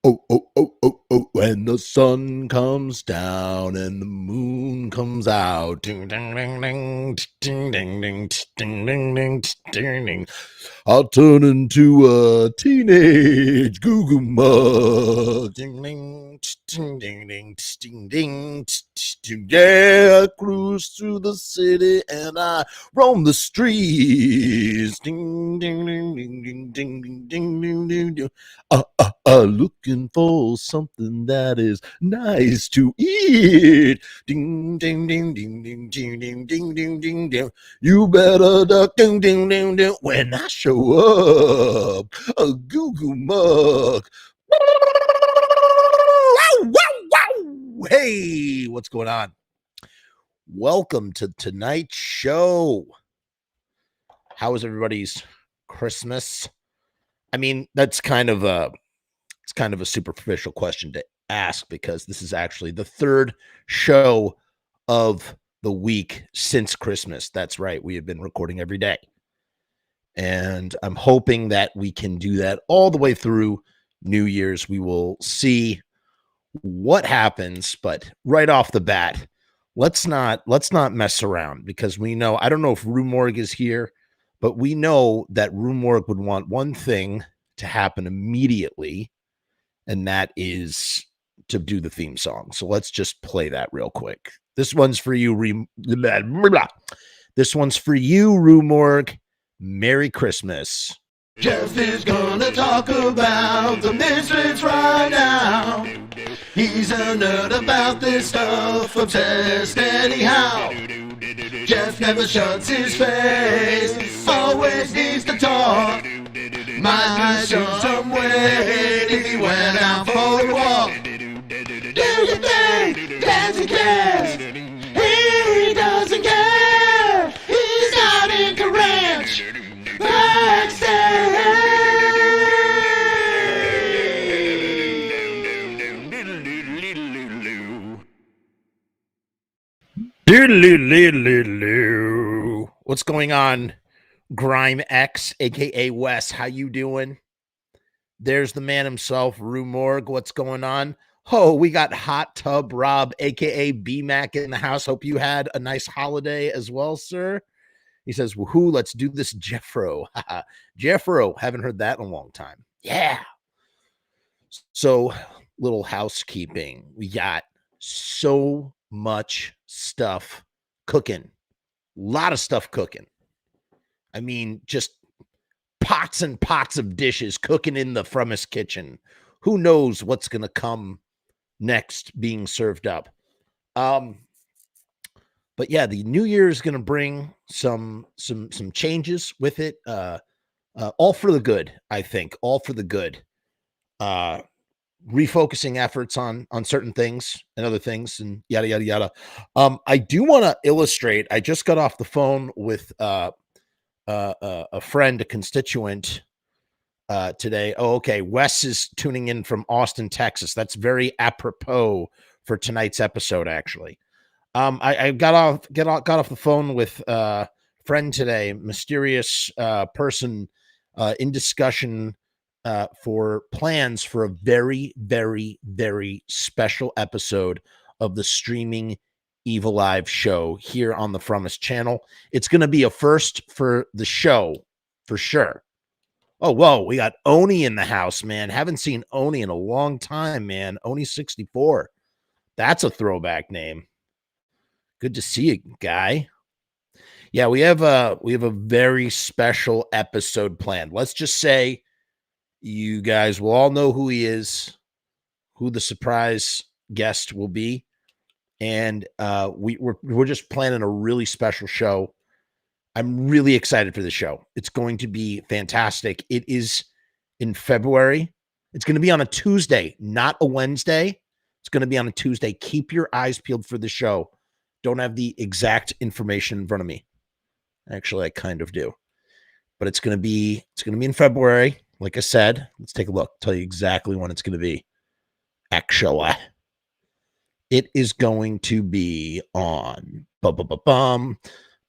Oh, oh, oh, oh, oh, when the sun comes down and the moon comes out. Ding, ding, ding, ding, ding, ding, ding, ding, ding, ding, ding, ding. I'll turn into a teenage goo-goo mug. Ding, ding, ding, ding, ding, ding, ding, ding. Yeah, I cruise through the city and I roam the streets. Ding, ding, ding, ding, ding, ding, ding, ding, ding, ding, ding. Looking for something that is nice to eat. Ding, ding, ding, ding, ding, ding, ding, ding, ding, ding, ding. You better duck, ding, ding, ding, ding, when I show up. A goo-goo mug. Wow, wow, wow. Hey, what's going on? Welcome to tonight's show. How was everybody's Christmas? I mean, that's kind of a superficial question to ask because this is actually the third show of the week since Christmas. That's right. We have been recording every day. And I'm hoping that we can do that all the way through New Year's. We will see what happens, but right off the bat, let's not mess around because we know, I don't know if Rue Morgue is here, but we know that Rue Morgue would want one thing to happen immediately, and that is to do the theme song. So let's just play that real quick. This one's for you, This one's for you, Rue Morgue. Merry Christmas. Jeff is gonna talk about the Misfits right now. He's a nerd about this stuff, obsessed anyhow. Jeff never shuts his face, always needs to talk. Might be some weight if he went out for a walk. Do you think that he cares? He doesn't care. He's not into ranch. What's going on, Grime X, aka Wes? How you doing? There's the man himself, Rue Morgue. What's going on? Oh, we got Hot Tub Rob, aka B-Mac, in the house. Hope you had a nice holiday as well, sir. He says, woohoo, let's do this, Jeffro. Jeffro, haven't heard that in a long time. Yeah. So, little housekeeping. We got so much stuff cooking. A lot of stuff cooking. I mean, just pots and pots of dishes cooking in the Frumis kitchen. Who knows what's going to come next being served up. But yeah, the New Year is going to bring some changes with it. All for the good, I think. All for the good. Refocusing efforts on certain things and other things and yada, yada, yada. I do want to illustrate. I just got off the phone with a friend, a constituent today. Oh, okay. Wes is tuning in from Austin, Texas. That's very apropos for tonight's episode, actually. I got off the phone with a friend today, mysterious person in discussion for plans for a very, very, very special episode of the streaming Evilive show here on the Frumis channel. It's going to be a first for the show, for sure. Oh, whoa, we got Oni in the house, man. Haven't seen Oni in a long time, man. Oni64. That's a throwback name. Good to see you, guy. Yeah, we have a very special episode planned. Let's just say you guys will all know who he is, who the surprise guest will be, and we're just planning a really special show. I'm really excited for the show. It's going to be fantastic. It is in February. It's going to be on a Tuesday, not a Wednesday. It's going to be on a Tuesday. Keep your eyes peeled for the show. Don't have the exact information in front of me. Actually, I kind of do. But it's going to be in February. Like I said, let's take a look. Tell you exactly when it's going to be. Actually, it is going to be on bum bum bum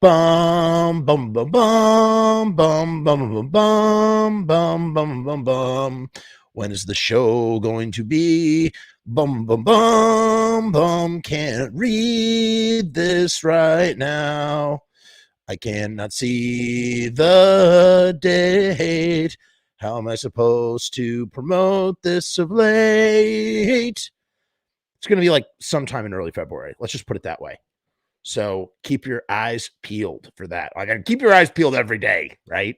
bum bum bum bum bum bum bum bum bum bum bum bum. When is the show going to be? Bum, bum, bum, bum. Can't read this right now. I cannot see the date. How am I supposed to promote this of late? It's going to be like sometime in early February. Let's just put it that way. So keep your eyes peeled for that. I gotta keep your eyes peeled every day, right?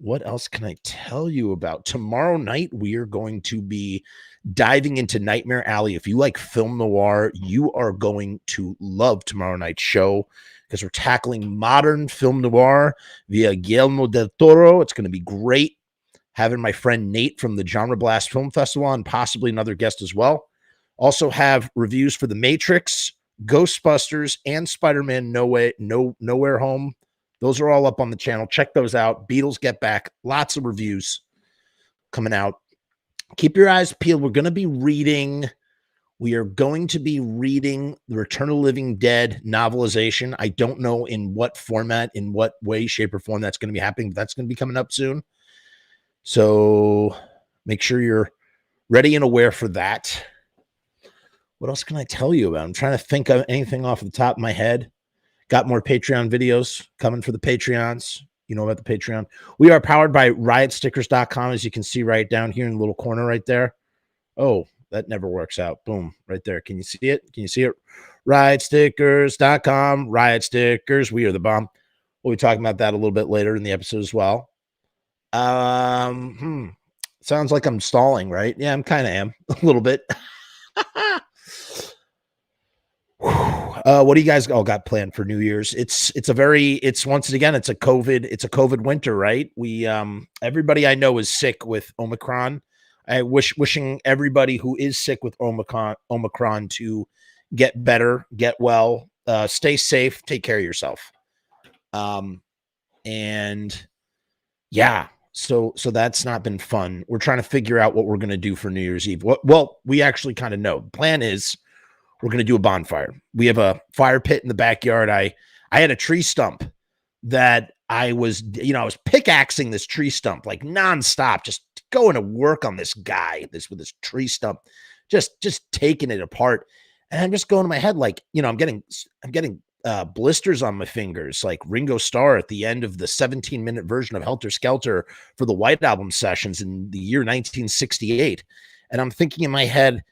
What else can I tell you about? Tomorrow night, we are going to be diving into Nightmare Alley. If you like film noir, you are going to love tomorrow night's show because we're tackling modern film noir via Guillermo del Toro. It's going to be great. Having my friend Nate from the Genre Blast Film Festival and possibly another guest as well. Also have reviews for The Matrix, Ghostbusters, and Spider-Man Nowhere Home. Those are all up on the channel. Check those out. Beatles Get Back. Lots of reviews coming out. Keep your eyes peeled. We are going to be reading The Return of the Living Dead novelization. I don't know in what format, in what way, shape, or form that's going to be happening, but that's going to be coming up soon. So make sure you're ready and aware for that. What else can I tell you about? I'm trying to think of anything off the top of my head. Got more Patreon videos coming for the Patreons. You know about the Patreon. We are powered by riotstickers.com, as you can see right down here in the little corner right there. Oh, that never works out. Boom, right there. Can you see it? Can you see it? Riotstickers.com. Riot Stickers. We are the bomb. We'll be talking about that a little bit later in the episode as well. Sounds like I'm stalling, right? Yeah, I'm kind of am a little bit. What do you guys all got planned for New Year's? It's once again, it's a COVID winter, right? We, everybody I know is sick with Omicron. I wishing everybody who is sick with Omicron to get better, get well, stay safe, take care of yourself. And yeah, so that's not been fun. We're trying to figure out what we're going to do for New Year's Eve. Well, we actually kind of know. The plan is we're going to do a bonfire. We have a fire pit in the backyard. I had a tree stump that I was pickaxing this tree stump like nonstop, just going to work on this guy, with this tree stump, just taking it apart. And I'm just going to my head like, I'm getting blisters on my fingers, like Ringo Starr at the end of the 17-minute version of Helter Skelter for the White Album sessions in the year 1968. And I'm thinking in my head,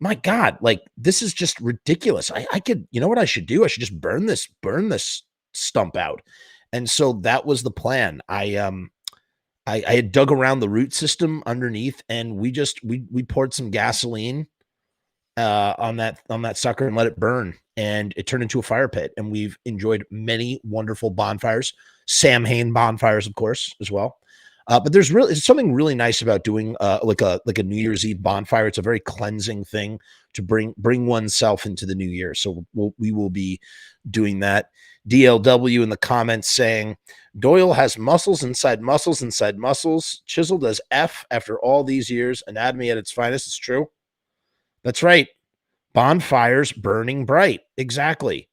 my God, like this is just ridiculous. I could, you know what I should do? I should just burn this stump out. And so that was the plan. I had dug around the root system underneath, and we poured some gasoline on that sucker and let it burn, and it turned into a fire pit. And we've enjoyed many wonderful bonfires, Sam Hain bonfires, of course, as well. But there's something really nice about doing like a New Year's Eve bonfire. It's a very cleansing thing to bring oneself into the new year. So we will be doing that. DLW in the comments saying Doyle has muscles inside muscles inside muscles, chiseled as F after all these years. Anatomy at its finest. It's true. That's right. Bonfires burning bright. Exactly.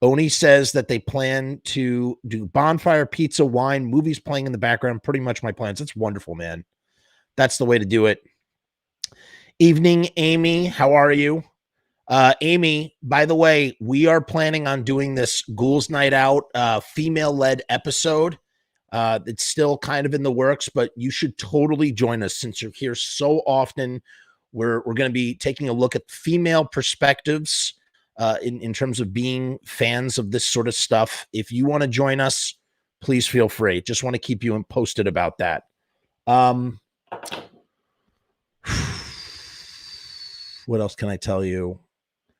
Oni says that they plan to do bonfire, pizza, wine, movies playing in the background. Pretty much my plans. It's wonderful, man. That's the way to do it. Evening, Amy. How are you? Amy, by the way, we are planning on doing this Ghouls Night Out female-led episode. It's still kind of in the works, but you should totally join us since you're here so often. We're going to be taking a look at female perspectives in terms of being fans of this sort of stuff. If you want to join us, please feel free. Just want to keep you posted about that. What else can I tell you?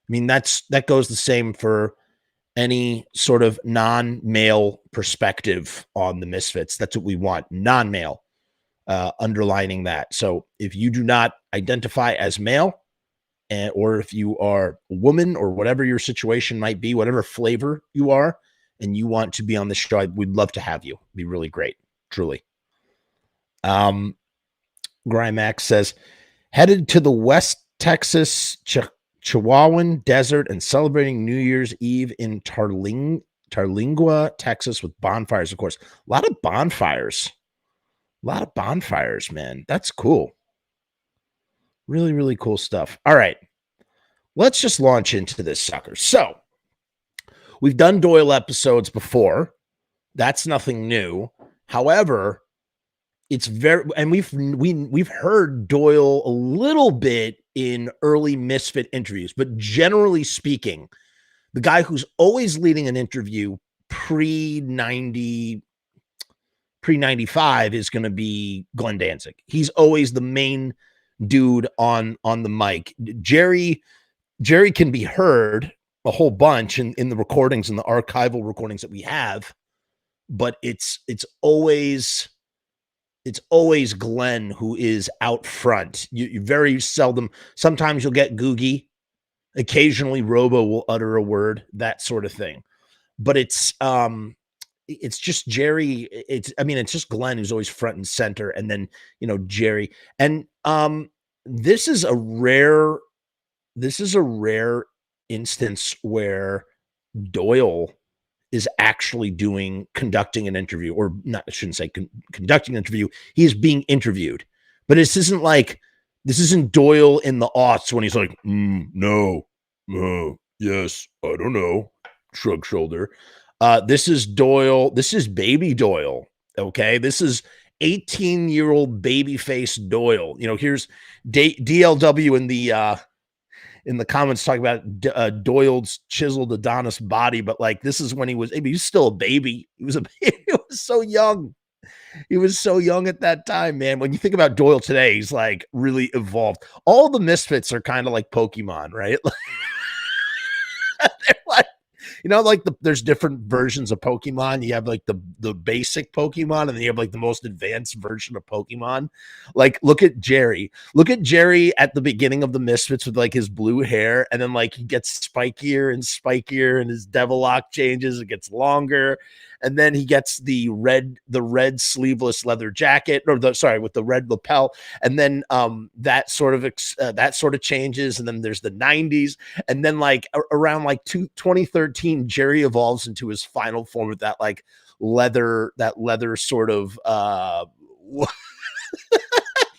I mean, that goes the same for any sort of non-male perspective on the Misfits. That's what we want, non-male, underlining that. So if you do not identify as male, or if you are a woman or whatever your situation might be, whatever flavor you are, and you want to be on the show, we'd love to have you. It'd be really great, truly. Grimax says, headed to the West Texas Chihuahuan Desert and celebrating New Year's Eve in Tarlingua, Texas with bonfires, of course. A lot of bonfires. A lot of bonfires, man. That's cool. Really, really cool stuff. All right. Let's just launch into this sucker. So, we've done Doyle episodes before. That's nothing new. However, it's very, and we've heard Doyle a little bit in early Misfit interviews, but generally speaking, the guy who's always leading an interview pre 95 is going to be Glenn Danzig. He's always the main dude on the mic. Jerry can be heard a whole bunch in the recordings and the archival recordings that we have, but it's always Glenn who is out front. You very seldom, sometimes you'll get Googie, occasionally Robo will utter a word, that sort of thing. But it's just Jerry. It's just Glenn who's always front and center, and then Jerry. And this is a rare instance where Doyle is actually conducting an interview, or not, I shouldn't say conducting an interview. He is being interviewed, but this isn't Doyle in the aughts when he's like, no, yes, I don't know, shrug shoulder. This is Doyle. This is baby Doyle. Okay. This is 18-year-old baby face Doyle. Here's DLW in the comments talking about Doyle's chiseled Adonis body, but like, this is when he was still a baby. He was so young. He was so young at that time, man. When you think about Doyle today, he's like really evolved. All the Misfits are kind of like Pokemon, right? They're like, there's different versions of Pokemon. You have like the basic Pokemon, and then you have like the most advanced version of Pokemon. Like, look at Jerry at the beginning of the Misfits with like his blue hair, and then like he gets spikier and spikier, and his Devilock changes, it gets longer, and then he gets the red sleeveless leather jacket, with the red lapel, and then that sort of changes, and then there's the 90s, and then like around like 2013, Jerry evolves into his final form with that like leather sort of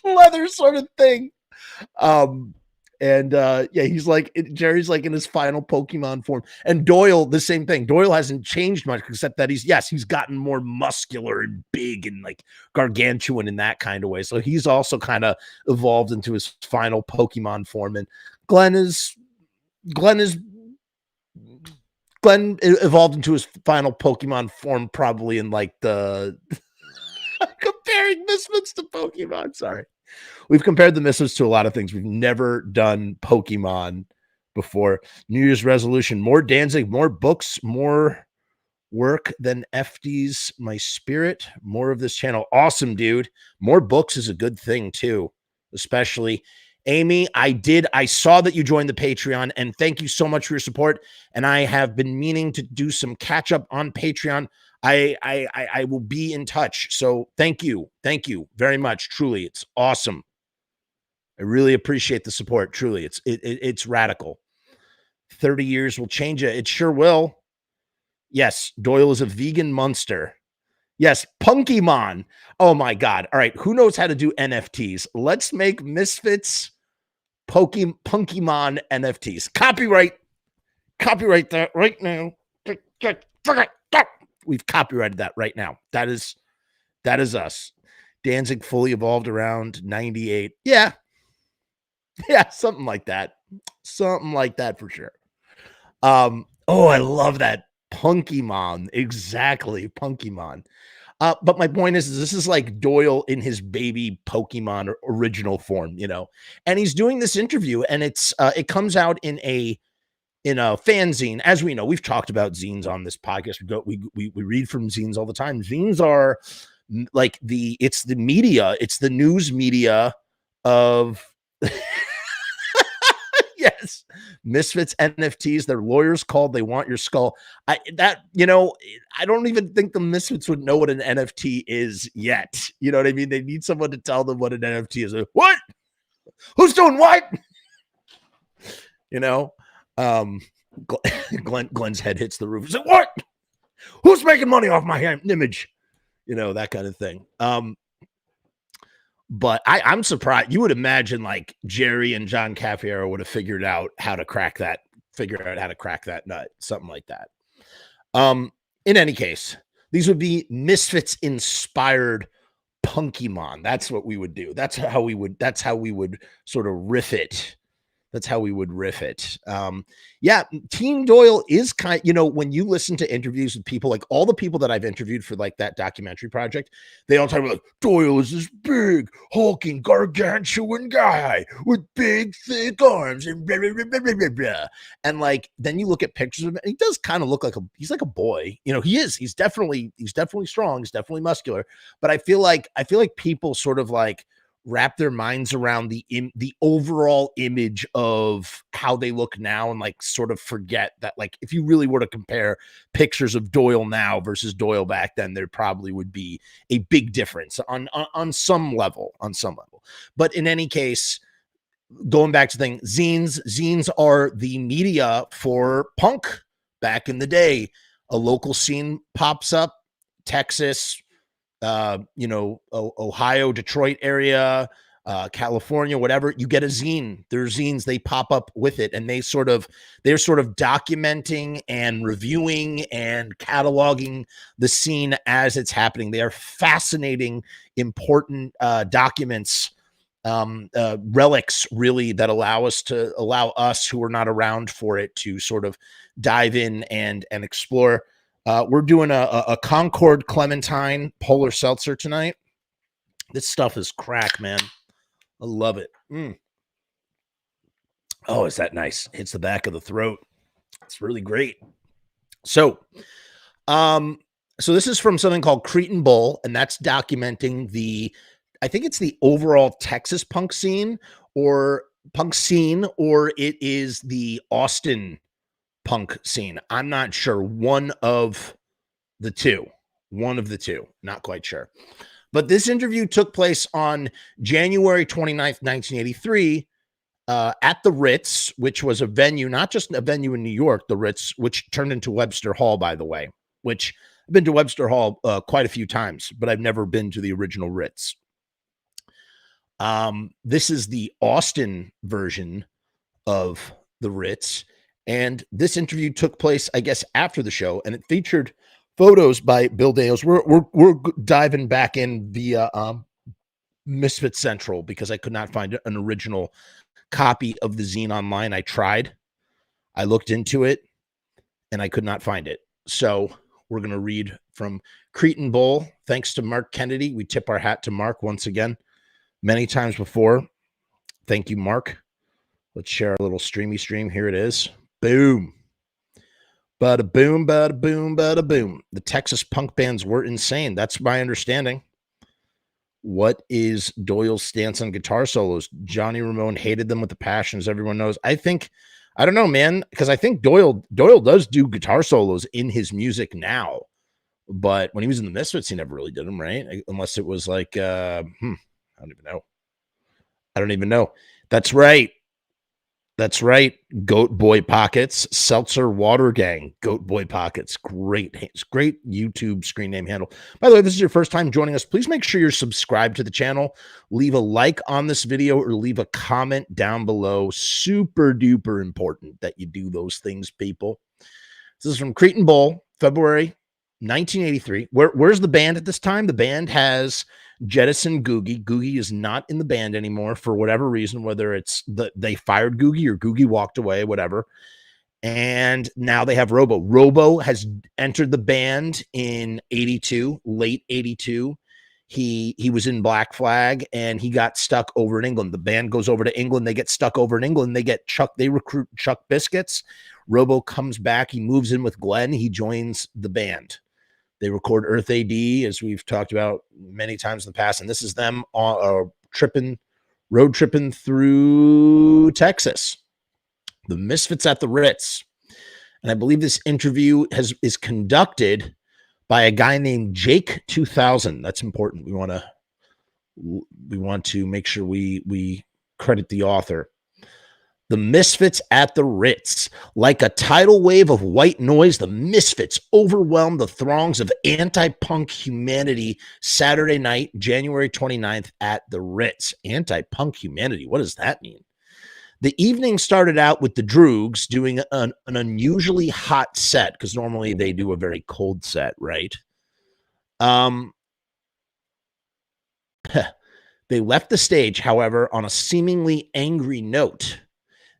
leather sort of thing. He's like, Jerry's like in his final Pokemon form, and Doyle the same thing. Doyle hasn't changed much except that he's gotten more muscular and big and like gargantuan in that kind of way. So he's also kind of evolved into his final Pokemon form, and Glenn evolved into his final Pokemon form probably in like the comparing Misfits to Pokemon. Sorry. We've compared the Misfits to a lot of things. We've never done Pokemon before. New Year's resolution: more Danzig, more books, more work than FD's My Spirit, more of this channel. Awesome, dude. More books is a good thing too, especially Amy. I saw that you joined the Patreon, and thank you so much for your support. And I have been meaning to do some catch up on Patreon. I will be in touch. So thank you very much. Truly, it's awesome. I really appreciate the support. Truly, it's radical. 30 years will change it. It sure will. Yes, Doyle is a vegan monster. Yes, Punkymon. Oh my God. All right, who knows how to do NFTs? Let's make Misfits Punkymon NFTs. Copyright that right now. We've copyrighted that right now. That is us. Danzig fully evolved around 98. Yeah, something like that. Something like that for sure. I love that. Punkymon. Exactly. Punkymon. But my point is this is like Doyle in his baby Pokemon original form, and he's doing this interview, and it comes out in a fanzine. As we know, we've talked about zines on this podcast. We read from zines all the time. Zines are like it's the media, it's the news media of yes, Misfits NFTs. Their lawyers called. They want your skull. I don't even think the Misfits would know what an NFT is yet. You know what I mean? They need someone to tell them what an NFT is. What? Who's doing what? Glenn's head hits the roof. He's like, what? Who's making money off my image? That kind of thing. But I'm surprised. You would imagine like Jerry and John Cafiero would have figured out how to crack that nut, something like that. In any case, these would be Misfits inspired Punkymon. That's what we would do. That's how we would sort of riff it. Yeah, Team Doyle is kind, when you listen to interviews with people, like all the people that I've interviewed for like that documentary project, they all talk about like, Doyle is this big, hulking, gargantuan guy with big, thick arms and blah, blah, blah, blah, blah, blah. And like, then you look at pictures of him, and he does kind of look like he's like a boy. He's definitely strong. He's definitely muscular. But I feel like people sort of like wrap their minds around the overall image of how they look now and like sort of forget that like if you really were to compare pictures of Doyle now versus Doyle back then, there probably would be a big difference on some level. But in any case, going back to the thing, zines are the media for punk back in the day. A local scene pops up, Texas, Ohio, Detroit area, California, whatever, you get a zine. There's zines, they pop up with it, and they're sort of documenting and reviewing and cataloging the scene as it's happening. They are fascinating, important documents, relics, really, that allow us who are not around for it to sort of dive in and explore. We're doing a Concord Clementine Polar Seltzer tonight. This stuff is crack, man. I love it. Oh, is that nice? Hits the back of the throat. It's really great. So this is from something called Cretin Bull, and that's documenting I think it's the overall Texas punk scene, or it is the Austin punk scene. I'm not sure. One of the two, not quite sure. But this interview took place on January 29th, 1983, at the Ritz, which was a venue, not just a venue in New York, the Ritz, which turned into Webster Hall, by the way, which I've been to Webster Hall quite a few times, but I've never been to the original Ritz. This is the Austin version of the Ritz. And this interview took place, I guess, after the show, and it featured photos by Bill Dales. We're diving back in via Misfit Central because I could not find an original copy of the zine online. I looked into it, and I could not find it. So we're going to read from Cretin Bull. Thanks to Mark Kennedy. We tip our hat to Mark once again, many times before. Thank you, Mark. Let's share a little streamy stream. Here it is. Boom. Bada boom, bada boom, bada boom. The Texas punk bands were insane. That's my understanding. What is Doyle's stance on guitar solos? Johnny Ramone hated them with a passion, as everyone knows. I don't know, man, because I think Doyle does do guitar solos in his music now. But when he was in the Misfits, he never really did them, right? Unless it was like, I don't even know. That's right. Goat Boy Pockets, Seltzer Water Gang, Goat Boy Pockets. Great YouTube screen name handle. By the way, if this is your first time joining us, please make sure you're subscribed to the channel. Leave a like on this video or leave a comment down below. Super duper important that you do those things, people. This is from Cretin Bull, February 1983. Where's the band at this time? The band has jettisoned Googie. Googie is not in the band anymore for whatever reason, whether it's they fired Googie or Googie walked away, whatever. And now they have Robo. Robo has entered the band in 82, late 82. He was in Black Flag and he got stuck over in England. The band goes over to England. They get stuck over in England. They recruit Chuck Biscuits. Robo comes back. He moves in with Glenn. He joins the band. They record Earth AD, as we've talked about many times in the past. And this is them road tripping through Texas. The Misfits at the Ritz. And I believe this interview is conducted by a guy named Jake 2000. That's important. We want to make sure we credit the author. The Misfits at the Ritz. Like a tidal wave of white noise, the Misfits overwhelmed the throngs of anti-punk humanity Saturday night, January 29th at the Ritz. Anti-punk humanity, what does that mean? The evening started out with the Droogs doing an unusually hot set, because normally they do a very cold set, right? They left the stage, however, on a seemingly angry note.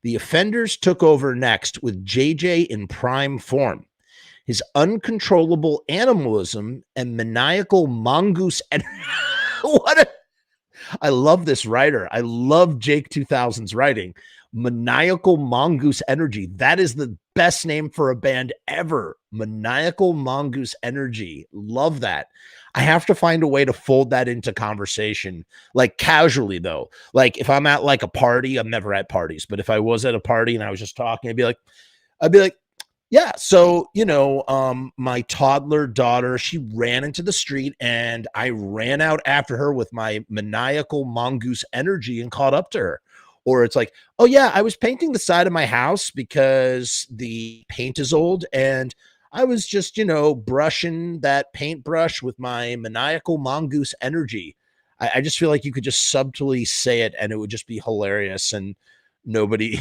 The Offenders took over next with JJ in prime form. His uncontrollable animalism and maniacal mongoose. I love this writer. I love Jake 2000's writing. Maniacal mongoose energy. That is the best name for a band ever. Maniacal mongoose energy. Love that. I have to find a way to fold that into conversation, like casually though. Like if I'm at like a party, I'm never at parties, but if I was at a party and I was just talking, I'd be like, yeah, so, my toddler daughter, she ran into the street and I ran out after her with my maniacal mongoose energy and caught up to her. Or it's like, oh yeah, I was painting the side of my house because the paint is old and I was just, brushing that paintbrush with my maniacal mongoose energy. I just feel like you could just subtly say it and it would just be hilarious and nobody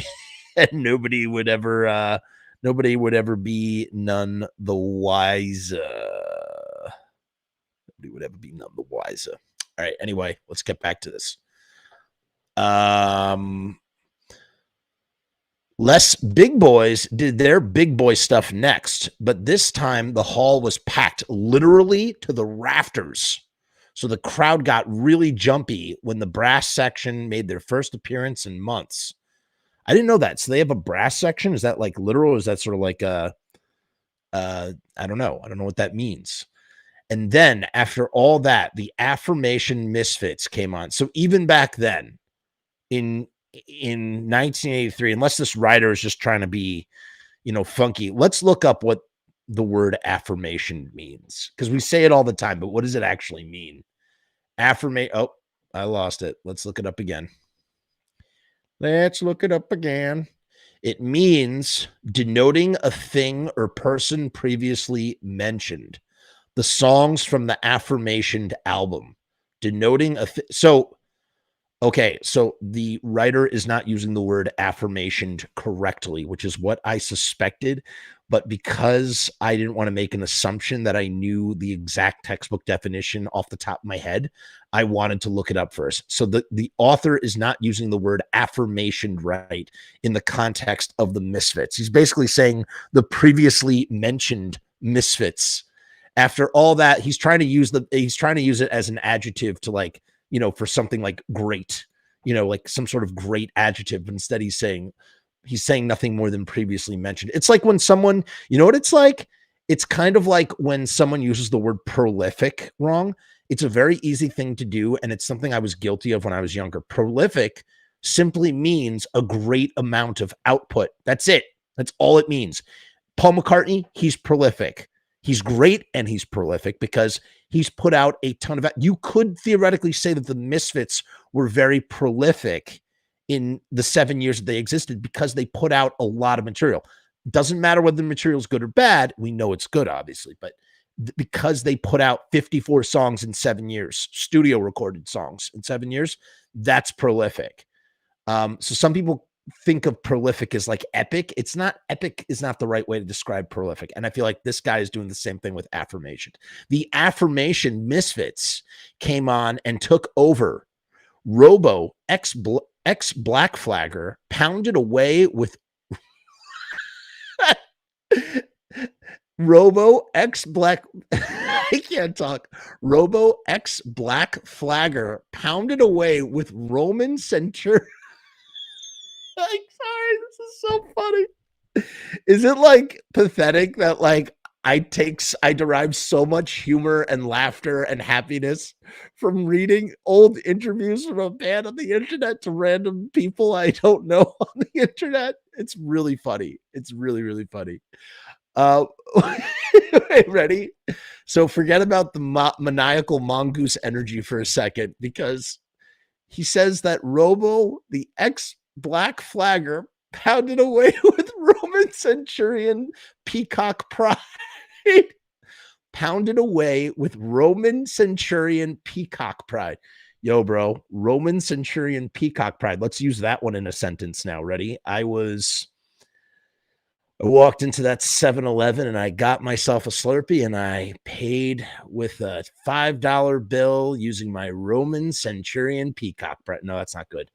nobody would ever be none the wiser. Nobody would ever be none the wiser. All right. Anyway, let's get back to this. Les Big Boys did their big boy stuff next, but this time the hall was packed literally to the rafters. So the crowd got really jumpy when the brass section made their first appearance in months. I didn't know that. So they have a brass section. Is that like literal? Or is that sort of like I don't know. I don't know what that means. And then after all that, the Affirmation Misfits came on. So even back then in 1983, unless this writer is just trying to be, funky, let's look up what the word affirmation means. Because we say it all the time, but what does it actually mean? Affirmation. Oh, I lost it. Let's look it up again. It means denoting a thing or person previously mentioned. The songs from the Affirmationed album, denoting a so the writer is not using the word affirmationed correctly, which is what I suspected. But because I didn't want to make an assumption that I knew the exact textbook definition off the top of my head, I wanted to look it up first. So the author is not using the word affirmationed right in the context of the Misfits. He's basically saying the previously mentioned Misfits. After all that, he's trying to use it as an adjective to for something like great, like some sort of great adjective. But instead he's saying nothing more than previously mentioned. It's like when someone, what it's like? It's kind of like when someone uses the word prolific wrong. It's a very easy thing to do. And it's something I was guilty of when I was younger. Prolific simply means a great amount of output. That's it. That's all it means. Paul McCartney, he's prolific. He's great and he's prolific because he's put out a ton of. You could theoretically say that the Misfits were very prolific in the 7 years that they existed because they put out a lot of material. Doesn't matter whether the material is good or bad. We know it's good, obviously, but because they put out 54 songs in 7 years, studio recorded songs in 7 years, that's prolific. So some people think of prolific as like epic. It's not. Epic is not the right way to describe prolific. And I feel like this guy is doing the same thing with Affirmation. The Affirmation Misfits came on and took over. Robo, ex-Black Flagger, pounded away with Robo, ex-Black I can't talk. Robo, ex-Black Flagger, pounded away with Roman Centurion. Like, sorry, this is so funny. Is it like pathetic that like I derive so much humor and laughter and happiness from reading old interviews from a band on the internet to random people I don't know on the internet? It's really funny. It's really, really funny. Ready? So forget about the maniacal mongoose energy for a second, because he says that Robo, the ex-Black Flagger, Pounded away with Roman centurion peacock pride. Pounded away with Roman centurion peacock pride. Yo, bro, Roman centurion peacock pride. Let's use that one in a sentence now. Ready? I walked into that 7-Eleven and I got myself a Slurpee and I paid with a $5 bill using my Roman centurion peacock pride. No, that's not good.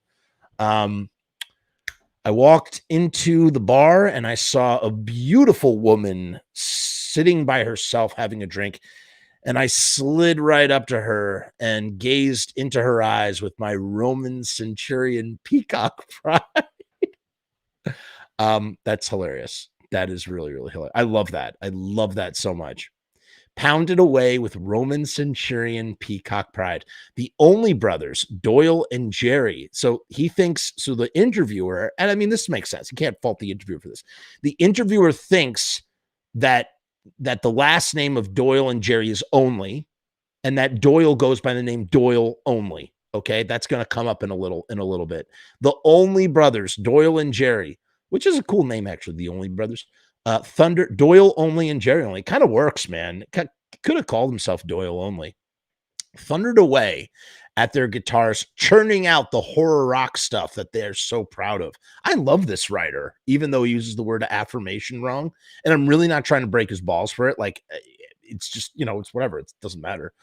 I walked into the bar and I saw a beautiful woman sitting by herself having a drink. And I slid right up to her and gazed into her eyes with my Roman centurion peacock pride. That's hilarious. That is really, really hilarious. I love that. I love that so much. Pounded away with Roman centurion peacock pride. The only brothers, Doyle and Jerry. So he thinks, so the interviewer, and I mean, this makes sense. You can't fault the interviewer for this. The interviewer thinks that the last name of Doyle and Jerry is only, and that Doyle goes by the name Doyle only. Okay, that's going to come up in a little bit. The only brothers, Doyle and Jerry, which is a cool name actually. The only brothers, Thunder, Doyle only, and Jerry only. Kind of works, man. Could have called himself Doyle only. Thundered away at their guitars, churning out the horror rock stuff that they're so proud of. I love this writer, even though he uses the word affirmation wrong. And I'm really not trying to break his balls for it. Like, it's just, it's whatever. It doesn't matter.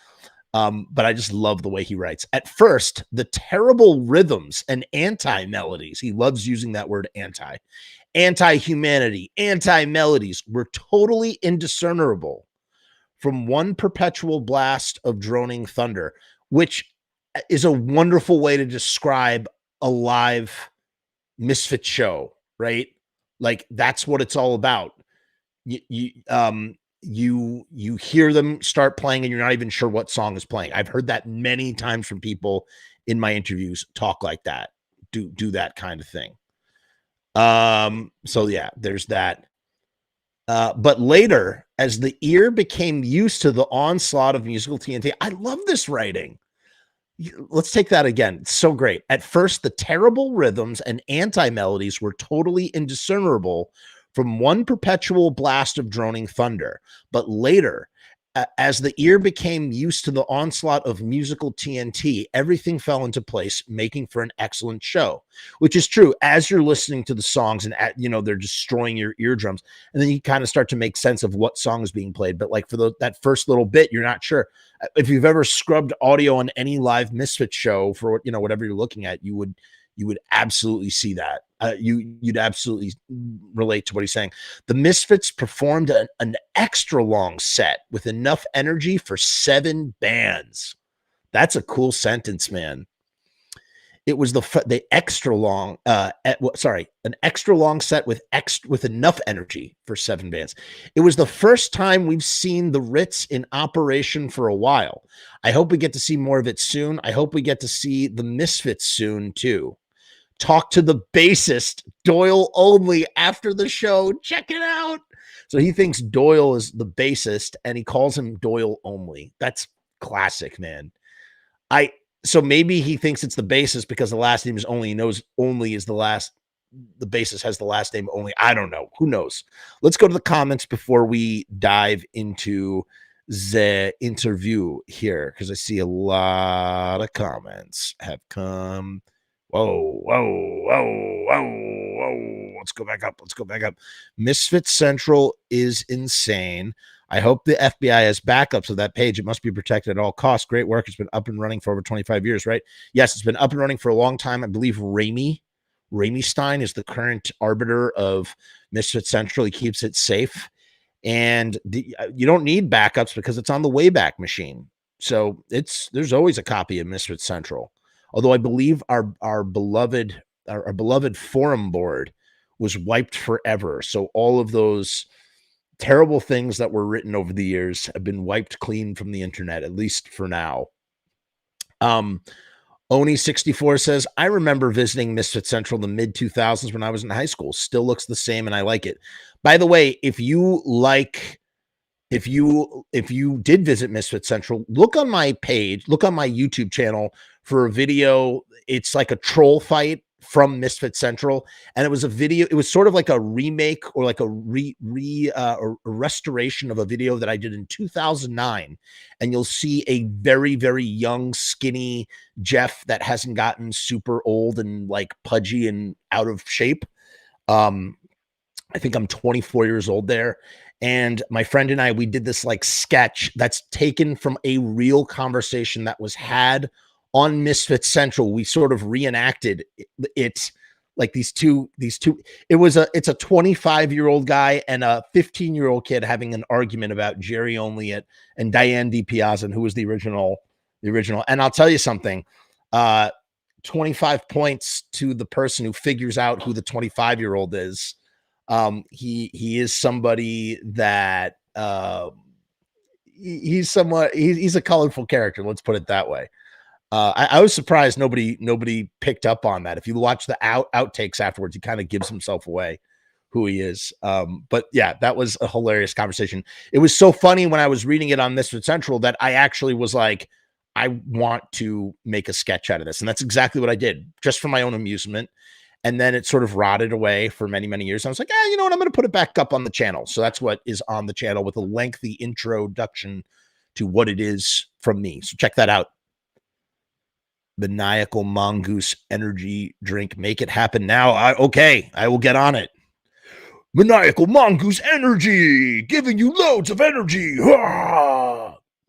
But I just love the way he writes. At first, the terrible rhythms and anti-melodies, he loves using that word anti-humanity, anti-melodies were totally indiscernible from one perpetual blast of droning thunder, which is a wonderful way to describe a live Misfit show, right? Like, that's what it's all about. You hear them start playing and you're not even sure what song is playing. I've heard that many times from people in my interviews talk like that, do that kind of thing. So yeah, there's that. But later, as the ear became used to the onslaught of musical TNT, I love this writing. Let's take that again. It's so great. At first, the terrible rhythms and anti-melodies were totally indiscernible from one perpetual blast of droning thunder. But later, as the ear became used to the onslaught of musical TNT, everything fell into place, making for an excellent show, which is true. As you're listening to the songs and, they're destroying your eardrums, and then you kind of start to make sense of what song is being played. But like for that first little bit, you're not sure. If you've ever scrubbed audio on any live Misfit show for, whatever you're looking at, you would absolutely see that. You'd absolutely relate to what he's saying. The Misfits performed an extra long set with enough energy for 7 bands. That's a cool sentence, man. It was the extra long, an extra long set with enough energy for 7 bands. It was the first time we've seen the Ritz in operation for a while. I hope we get to see more of it soon. I hope we get to see the Misfits soon too. Talk to the bassist, Doyle only, after the show. Check it out. So he thinks Doyle is the bassist and he calls him Doyle only. That's classic, man. So maybe he thinks it's the bassist because the last name is only. He knows only is the bassist has the last name only. I don't know. Who knows? Let's go to the comments before we dive into the interview here, because I see a lot of comments have come. Whoa. Let's go back up. Misfit Central is insane. I hope the FBI has backups of that page. It must be protected at all costs. Great work. It's been up and running for over 25 years, right? Yes, it's been up and running for a long time. I believe Remy Stein is the current arbiter of Misfit Central. He keeps it safe. And you don't need backups because it's on the Wayback Machine. So there's always a copy of Misfit Central. Although I believe our beloved forum board was wiped forever. So all of those terrible things that were written over the years have been wiped clean from the internet, at least for now. Oni64 says, I remember visiting Misfit Central in the mid-2000s when I was in high school. Still looks the same, and I like it. By the way, if you did visit Misfit Central, look on my page, look on my YouTube channel for a video. It's like a troll fight from Misfit Central, and it was a video. It was sort of like a remake or like a a restoration of a video that I did in 2009. And you'll see a very, very young, skinny Jeff that hasn't gotten super old and like pudgy and out of shape. I think I'm 24 years old there. And my friend and I, we did this like sketch that's taken from a real conversation that was had on Misfit Central. We sort of reenacted it, like these two, it's a 25-year-old guy and a 15-year-old kid having an argument about Jerry Only and Diane DiPiazza, and who was the original. And I'll tell you something, 25 points to the person who figures out who the 25-year-old is. He is somebody that he's a colorful character. Let's put it that way. I was surprised nobody picked up on that. If you watch the outtakes afterwards, he kind of gives himself away who he is. But yeah, that was a hilarious conversation. It was so funny when I was reading it on Misfit Central that I actually was like, I want to make a sketch out of this. And that's exactly what I did, just for my own amusement. And then it sort of rotted away for many, many years. I was like, you know what? I'm going to put it back up on the channel. So that's what is on the channel, with a lengthy introduction to what it is from me. So check that out. Maniacal Mongoose energy drink. Make it happen now. Okay, I will get on it. Maniacal Mongoose energy, giving you loads of energy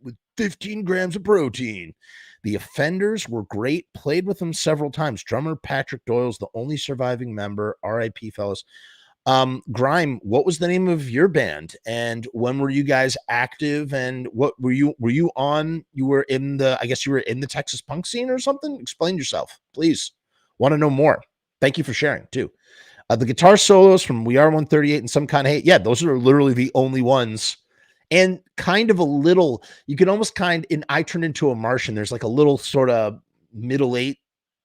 with 15 grams of protein. The Offenders were great. Played with them several times. Drummer Patrick Doyle's the only surviving member. R.I.P. fellas. Grime, what was the name of your band, and when were you guys active, and what were you on? You were in the, I guess you were in the Texas punk scene or something. Explain yourself, please. Want to know more. Thank you for sharing too. The guitar solos from We Are 138 and Some Kind of Hate. Yeah, those are literally the only ones. And kind of a little, you can almost in I Turned Into a Martian, there's like a little sort of middle eight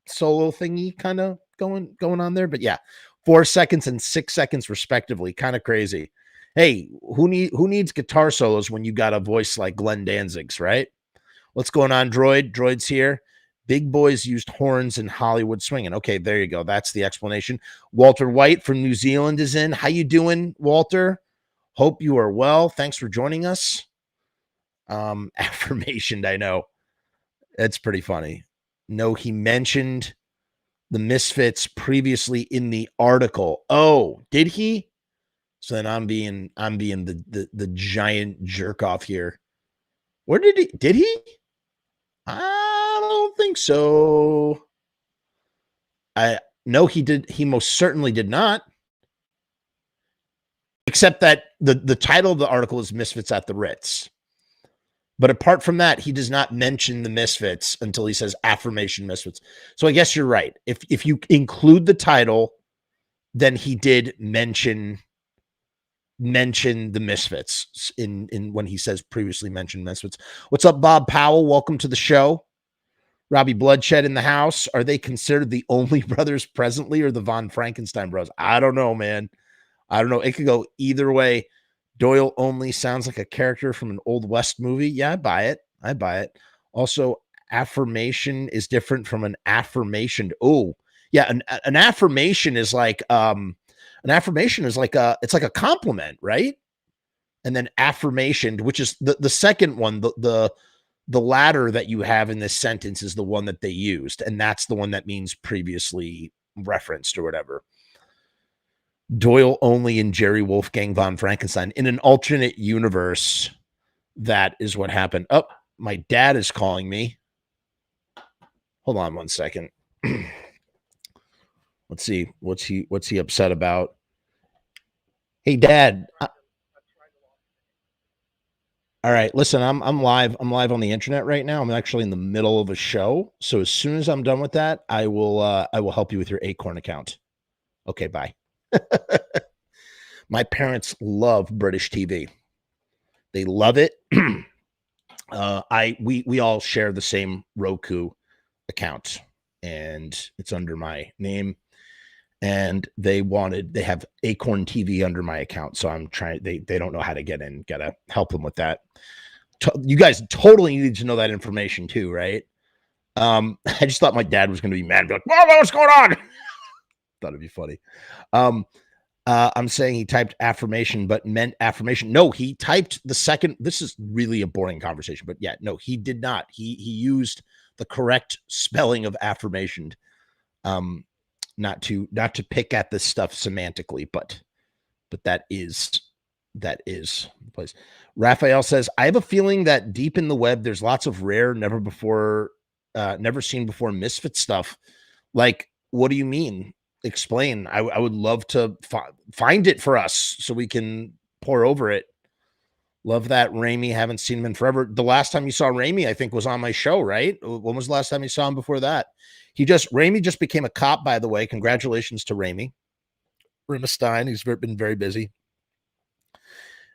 solo thingy kind of going on there. But yeah, 4 seconds and 6 seconds respectively. Kind of crazy. Hey, who needs guitar solos when you got a voice like Glenn Danzig's, right? What's going on, Droid? Droid's here. Big boys used horns in Hollywood swinging. Okay, there you go. That's the explanation. Walter White from New Zealand is in. How you doing, Walter? Hope you are well. Thanks for joining us. Affirmation, I know. It's pretty funny. No, he mentioned the Misfits previously in the article. Oh, did he? So then I'm being the giant jerk off here. Where did he? I don't think so. No, he did. He most certainly did not. Except that the title of the article is Misfits at the Ritz. But apart from that, he does not mention the Misfits until he says Affirmation Misfits. So I guess you're right. If you include the title, then he did mention the Misfits in when he says previously mentioned Misfits. What's up, Bob Powell? Welcome to the show. Robbie Bloodshed in the house. Are they considered the only brothers presently, or the Von Frankenstein bros? I don't know, man. I don't know. It could go either way. Doyle Only sounds like a character from an Old West movie. Yeah, I buy it. Also, affirmation is different from an affirmation. Oh, yeah. An affirmation is like it's like a compliment, right? And then affirmation, which is the second one, the latter that you have in this sentence is the one that they used. And that's the one that means previously referenced or whatever. Doyle Only and Jerry Wolfgang Von Frankenstein. In an alternate universe, that is what happened. Oh, my dad is calling me. Hold on 1 second. Let's see. What's he upset about? Hey, Dad. All right, listen, I'm live. I'm live on the internet right now. I'm actually in the middle of a show. So as soon as I'm done with that, I will help you with your Acorn account. Okay, bye. My parents love British TV. They love it. We all share the same Roku account, and it's under my name. And they have Acorn TV under my account, so I'm trying. They don't know how to get in. Gotta help them with that. You guys totally need to know that information too, right? I just thought my dad was going to be mad, be like, "Well, what's going on?" thought it'd be funny. I'm saying he typed affirmation, but meant affirmation. No, he typed the second. This is really a boring conversation, but yeah, no, he did not. He used the correct spelling of affirmation. Not to pick at this stuff semantically, but that is the place. Raphael says, I have a feeling that deep in the web, there's lots of rare, never seen before Misfit stuff. Like, what do you mean? Explain. I would love to find it for us so we can pour over it. Love that. Raimi, haven't seen him in forever. The last time you saw Raimi, I think, was on my show, right? When was the last time you saw him before that? Raimi just became a cop, by the way. Congratulations to Raimi. Rimestein, he's been very busy.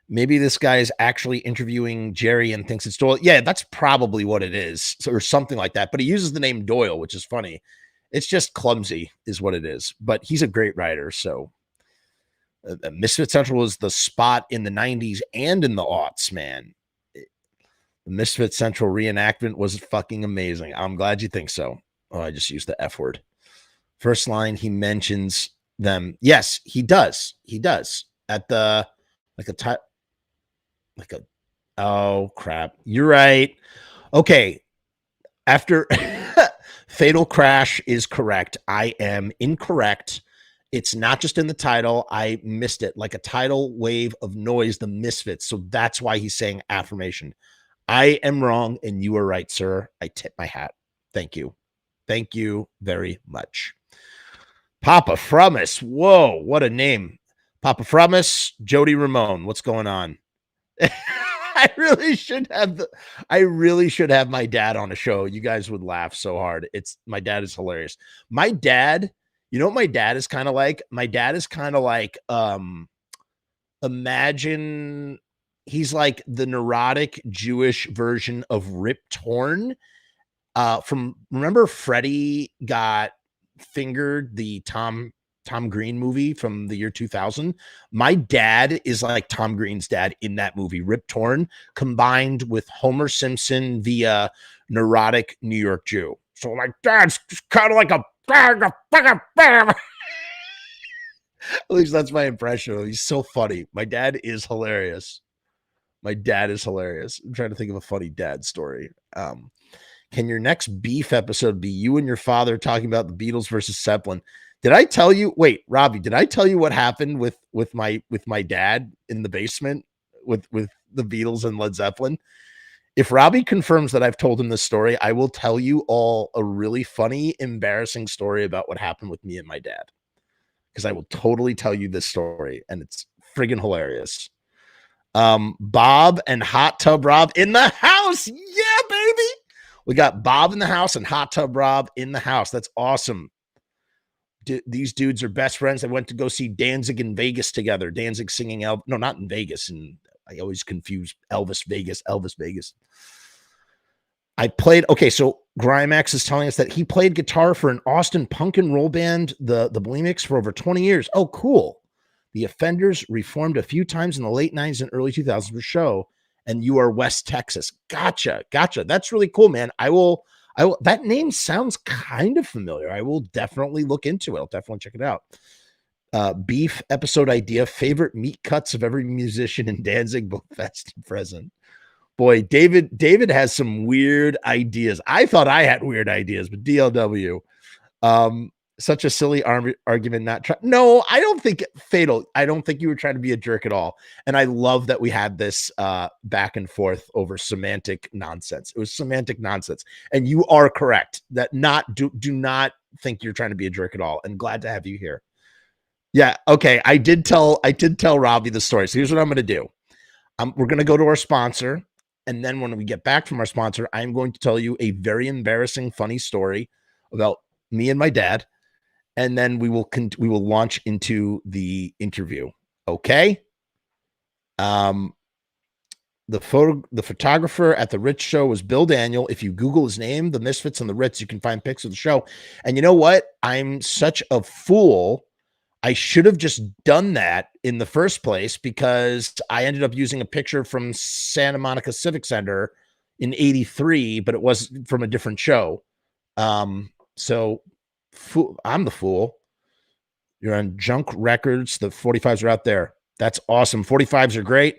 Maybe this guy is actually interviewing Jerry and thinks it's Doyle. Yeah, that's probably what it is, or something like that. But he uses the name Doyle, which is funny. It's just clumsy is what it is. But he's a great writer. So Misfit Central was the spot in the 90s and in the aughts, man. The Misfit Central reenactment was fucking amazing. I'm glad you think so. Oh, I just used the F word. First line, he mentions them. Yes, he does. He does. At the, oh, crap. You're right. Okay. After Fatal Crash is correct. I am incorrect. It's not just in the title. I missed it. Like a tidal wave of noise, the Misfits. So that's why he's saying affirmation. I am wrong, and you are right, sir. I tip my hat. Thank you. Thank you very much. Papa Frumus. Whoa, what a name. Papa Frumus, Jody Ramone. What's going on? I really should have my dad on a show. You guys would laugh so hard. My dad is hilarious. My dad, you know what my dad is kind of like? My dad is kind of like, imagine he's like the neurotic Jewish version of Rip Torn. Remember Freddie got fingered, the Tom Green movie from the year 2000. My dad is like Tom Green's dad in that movie, Rip Torn, combined with Homer Simpson via neurotic New York Jew. So my dad's kind of like a bag of at least that's my impression of him. He's so funny. My dad is hilarious. I'm trying to think of a funny dad story. Can your next beef episode be you and your father talking about the Beatles versus Zeppelin? Did I tell you? Wait, Robbie, did I tell you what happened with my dad in the basement with the Beatles and Led Zeppelin? If Robbie confirms that I've told him this story, I will tell you all a really funny, embarrassing story about what happened with me and my dad. Because I will totally tell you this story, and it's friggin' hilarious. Bob and Hot Tub Rob in the house. Yeah, baby. We got Bob in the house and Hot Tub Rob in the house. That's awesome. These dudes are best friends. They went to go see Danzig in Vegas together. Danzig singing no, not in Vegas. And I always confuse Elvis Vegas. I played. Okay, so Grimax is telling us that he played guitar for an Austin punk and roll band, the Bulimics, for over 20 years. Oh, cool. The Offenders reformed a few times in the late 90s and early 2000s for show. And you are West Texas. Gotcha. That's really cool, man. I will. That name sounds kind of familiar. I will definitely look into it. I'll definitely check it out. Beef episode idea: favorite meat cuts of every musician in Danzig, both past and present. Boy, David has some weird ideas. I thought I had weird ideas, but DLW. Such a silly argument. No, I don't think Fatal. I don't think you were trying to be a jerk at all. And I love that we had this back and forth over semantic nonsense. It was semantic nonsense. And you are correct that do not think you're trying to be a jerk at all. And glad to have you here. Yeah. Okay. I did tell Robbie the story. So here's what I'm going to do. We're going to go to our sponsor. And then when we get back from our sponsor, I'm going to tell you a very embarrassing, funny story about me and my dad. And then we will launch into the interview. Okay. The photographer at the Ritz show was Bill Daniel. If you Google his name, the Misfits and the Ritz, you can find pics of the show. And you know what? I'm such a fool. I should have just done that in the first place, because I ended up using a picture from Santa Monica Civic Center in '83, but it was from a different show. So I'm the fool. You're on Junk Records. The 45s are out there. That's awesome. 45s are great.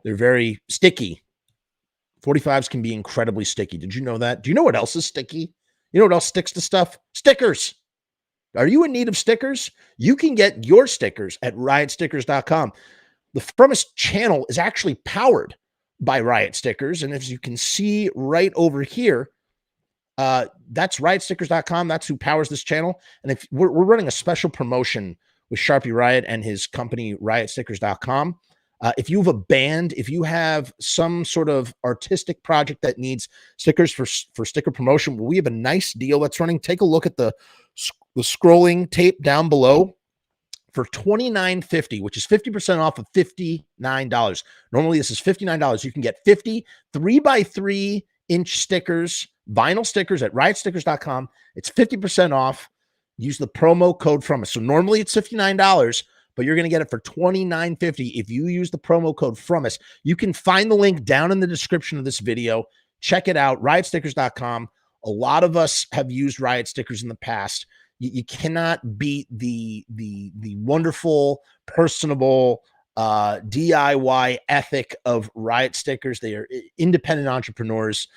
They're very sticky. 45s can be incredibly sticky. Did you know that? Do you know what else is sticky? You know what else sticks to stuff? Stickers. Are you in need of stickers? You can get your stickers at riotstickers.com. The From Us channel is actually powered by Riot Stickers. And as you can see right over here, that's riotstickers.com. That's who powers this channel. And if we're running a special promotion with Sharpie Riot and his company, riotstickers.com. If you have a band, if you have some sort of artistic project that needs stickers for sticker promotion, we have a nice deal that's running. Take a look at the scrolling tape down below for $29.50, which is 50% off of $59. Normally, this is $59. You can get 50 3x3-inch stickers, vinyl stickers at riotstickers.com. It's 50% off. Use the promo code from us. So normally it's $59, but you're going to get it for $29.50 if you use the promo code from us. You can find the link down in the description of this video. Check it out, riotstickers.com. A lot of us have used Riot Stickers in the past. You cannot beat the wonderful, personable DIY ethic of Riot Stickers. They are independent entrepreneurs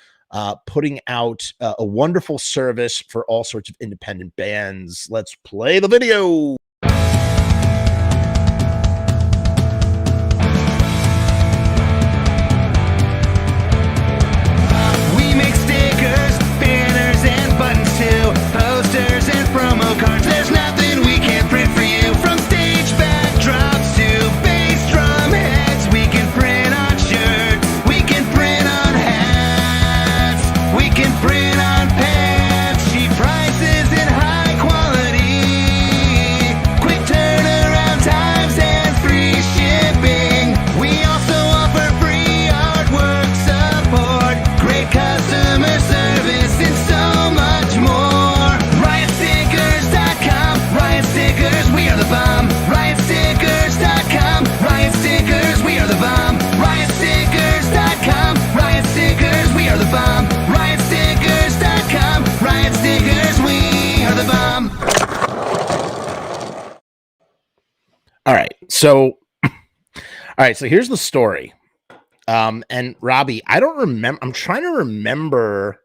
putting out a wonderful service for all sorts of independent bands. Let's play the video. We make stickers, banners, and buttons too. Posters and promo cards. There's nothing we can't print for you. From stage backdrops to bass drum heads. We can print on shirts. We can print on hats. We can print on pants. Cheap prices and high quality. Quick turnaround times and free shipping. We also offer free artwork support. Great customer service and so much more. RiotStickers.com. Riot Stickers, we are the bomb. RiotStickers.com. Riot Stickers, we are the bomb. RiotStickers.com. Riot Stickers, we are the bomb. RiotStickers.com. Riot Stickers, we are the bomb. All right. So here's the story. And Robbie, I don't remember. I'm trying to remember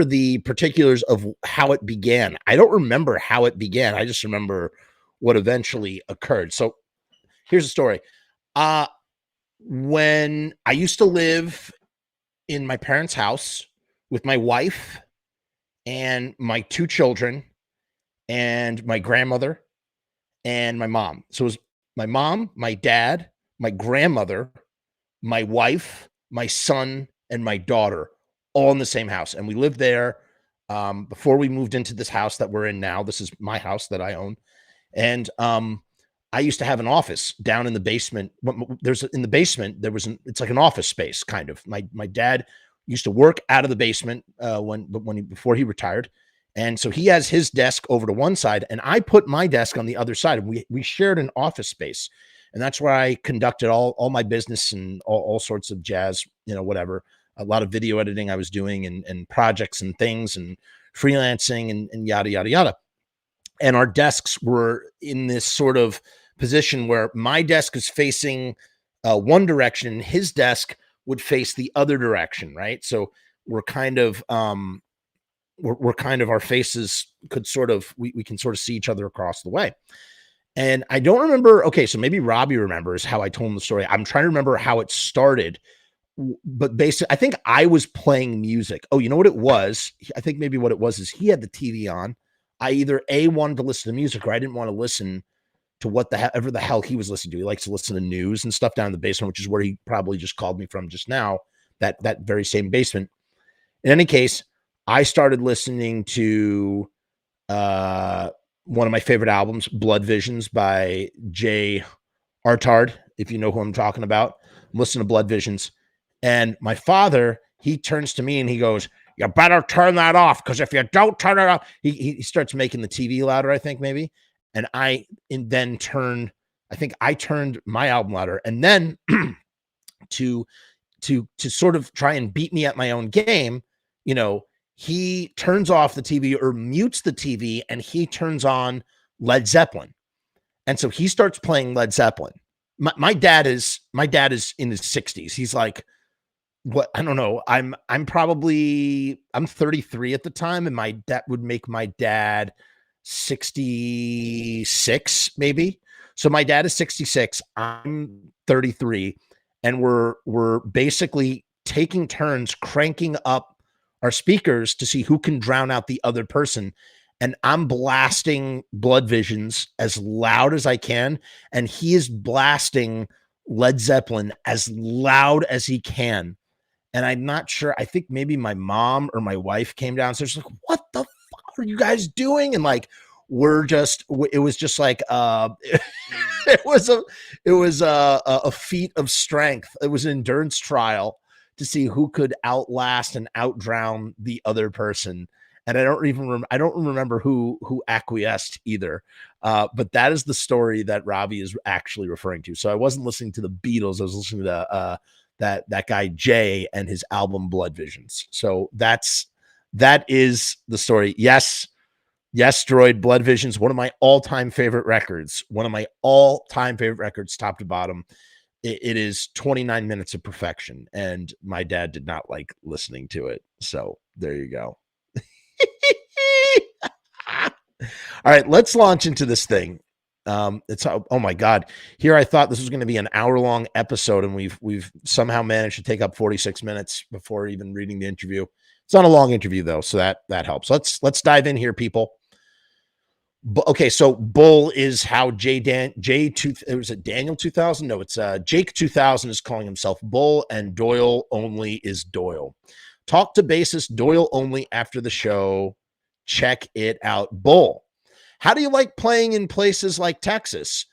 the particulars of how it began. I don't remember how it began. I just remember what eventually occurred. So here's the story. When I used to live in my parents' house with my wife and my two children and my grandmother and my mom. So it was my mom, my dad, my grandmother, my wife, my son, and my daughter all in the same house. And we lived there before we moved into this house that we're in now. This is my house that I own. And I used to have an office down in the basement. In the basement, it's like an office space, kind of. My dad used to work out of the basement before he retired. And so he has his desk over to one side, and I put my desk on the other side. And we shared an office space. And that's where I conducted all my business and all sorts of jazz, whatever. A lot of video editing I was doing and projects and things and freelancing and yada, yada, yada. And our desks were in this sort of position where my desk is facing one direction and his desk would face the other direction, right? So we're kind of our faces could sort of, we can sort of see each other across the way. And I don't remember. Okay, so maybe Robbie remembers how I told him the story. I'm trying to remember how it started, but basically, I think I was playing music. Oh, you know what it was? I think maybe what it was is he had the TV on. I either wanted to listen to music, or I didn't want to listen to whatever the hell he was listening to. He likes to listen to news and stuff down in the basement, which is where he probably just called me from just now. That very same basement. In any case, I started listening to one of my favorite albums, Blood Visions by Jay Artard, if you know who I'm talking about. I'm listening to Blood Visions. And my father, he turns to me and he goes, "You better turn that off, because if you don't turn it off," he starts making the TV louder, I think maybe. And I turned my album louder. And then to sort of try and beat me at my own game, he turns off the TV or mutes the TV, and he turns on Led Zeppelin. And so he starts playing Led Zeppelin. My dad is in his 60s. He's like, what? I don't know. I'm 33 at the time, and that would make my dad 66, maybe. So my dad is 66. I'm 33, and we're basically taking turns cranking up our speakers to see who can drown out the other person. And I'm blasting Blood Visions as loud as I can, and he is blasting Led Zeppelin as loud as he can. And I'm not sure. I think maybe my mom or my wife came downstairs like, what the fuck are you guys doing? And like, it was just like, it was a feat of strength. It was an endurance trial to see who could outlast and outdrown the other person. And I don't remember who acquiesced either. But that is the story that Robbie is actually referring to. So I wasn't listening to the Beatles. I was listening to that guy Jay and his album Blood Visions. So that is the story. Yes, Droid, Blood Visions, one of my all-time favorite records. Top to bottom. It is 29 minutes of perfection, and my dad did not like listening to it. So there you go. All right, let's launch into this thing. Oh my God. Here I thought this was going to be an hour-long episode, and we've somehow managed to take up 46 minutes before even reading the interview. It's not a long interview though, so that helps. Let's dive in here, people. Okay, so Bull is how Daniel 2000? No, it's Jake 2000 is calling himself Bull, and Doyle only is Doyle. Talk to bassist Doyle only after the show. Check it out. Bull, how do you like playing in places like Texas?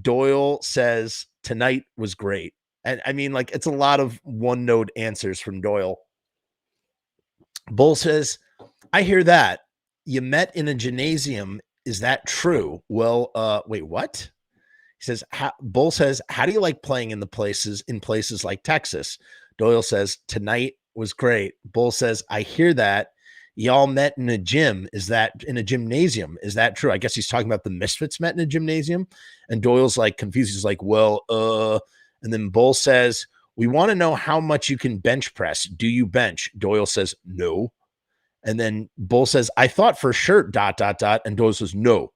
Doyle says tonight was great. And I mean, like, it's a lot of one-note answers from Doyle. Bull says, I hear that. You met in a gymnasium. Is that true? Well, wait, what? He says, Bull says, how do you like playing in places like Texas? Doyle says, tonight was great. Bull says, I hear that. Y'all met in a gym. Is that in a gymnasium? Is that true? I guess he's talking about the Misfits met in a gymnasium. And Doyle's like confused. He's like, well, and then Bull says, we want to know how much you can bench press. Do you bench? Doyle says, no. And then Bull says, I thought for sure, ... And Doyle says, no.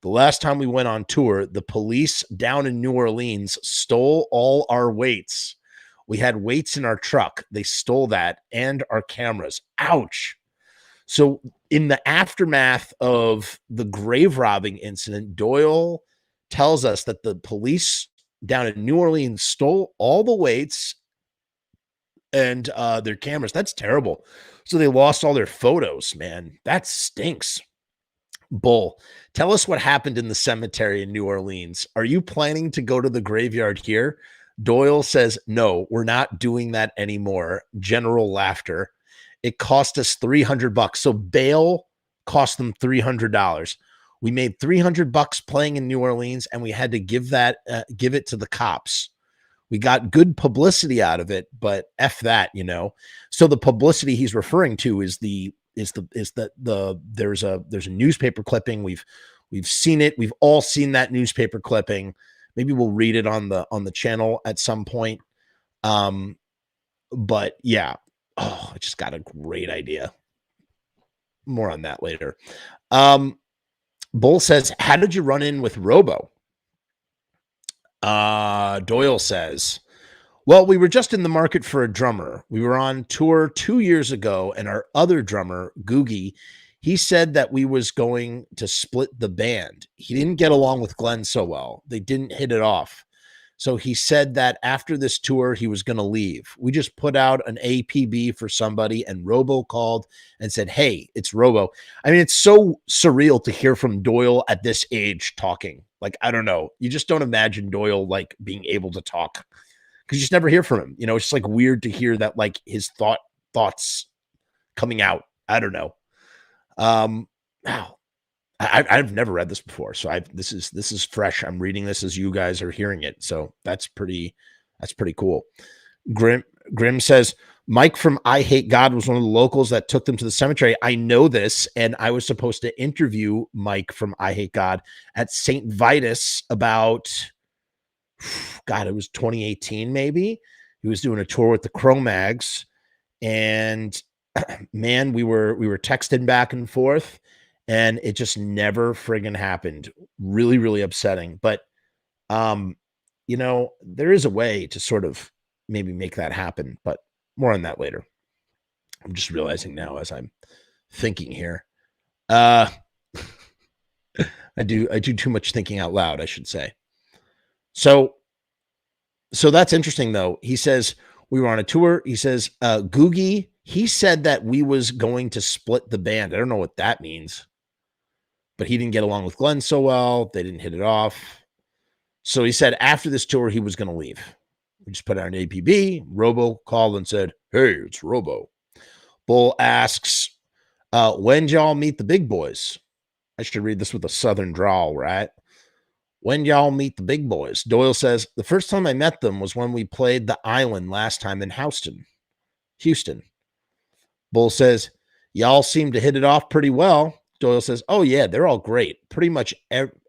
The last time we went on tour, the police down in New Orleans stole all our weights. We had weights in our truck. They stole that and our cameras. Ouch. So in the aftermath of the grave robbing incident, Doyle tells us that the police down in New Orleans stole all the weights and their cameras. That's terrible. So they lost all their photos, man. That stinks. Bull, tell us what happened in the cemetery in New Orleans. Are you planning to go to the graveyard here? Doyle says, no, we're not doing that anymore. General laughter. It cost us $300. So bail cost them $300. We made $300 playing in New Orleans, and we had to give it to the cops. We got good publicity out of it, but F that, you know. So the publicity he's referring to is there's a newspaper clipping. We've seen it. We've all seen that newspaper clipping. Maybe we'll read it on the channel at some point. But yeah. Oh, I just got a great idea. More on that later. Bull says, how did you run in with Robo? Doyle says, well, we were just in the market for a drummer. We were on tour 2 years ago, and our other drummer, Googie, he said that we was going to split the band. He didn't get along with Glenn so well. They didn't hit it off. So he said that after this tour, he was going to leave. We just put out an APB for somebody, and Robo called and said, hey, it's Robo. I mean, it's so surreal to hear from Doyle at this age talking. Like, I don't know. You just don't imagine Doyle like being able to talk because you just never hear from him. You know, it's just like weird to hear that, like his thoughts coming out. I don't know. Wow. I've never read this before, so this is fresh. I'm reading this as you guys are hearing it, so that's pretty cool. Grim says, Mike from I Hate God was one of the locals that took them to the cemetery. I know this, and I was supposed to interview Mike from I Hate God at St. Vitus about, God, it was 2018 maybe. He was doing a tour with the Cro-Mags, and man, we were texting back and forth, and it just never friggin' happened. Really, really upsetting. But there is a way to sort of maybe make that happen, but more on that later. I'm just realizing now as I'm thinking here. I do too much thinking out loud, I should say. So that's interesting though. He says we were on a tour. He says, Googie, he said that we was going to split the band. I don't know what that means, but he didn't get along with Glenn so well. They didn't hit it off. So he said after this tour, he was going to leave. We just put out an APB. Robo called and said, hey, it's Robo. Bull asks, when y'all meet the big boys? I should read this with a southern drawl, right? When y'all meet the big boys? Doyle says, the first time I met them was when we played the Allin last time in Houston. Bull says, y'all seem to hit it off pretty well. Doyle says, oh yeah, they're all great. Pretty much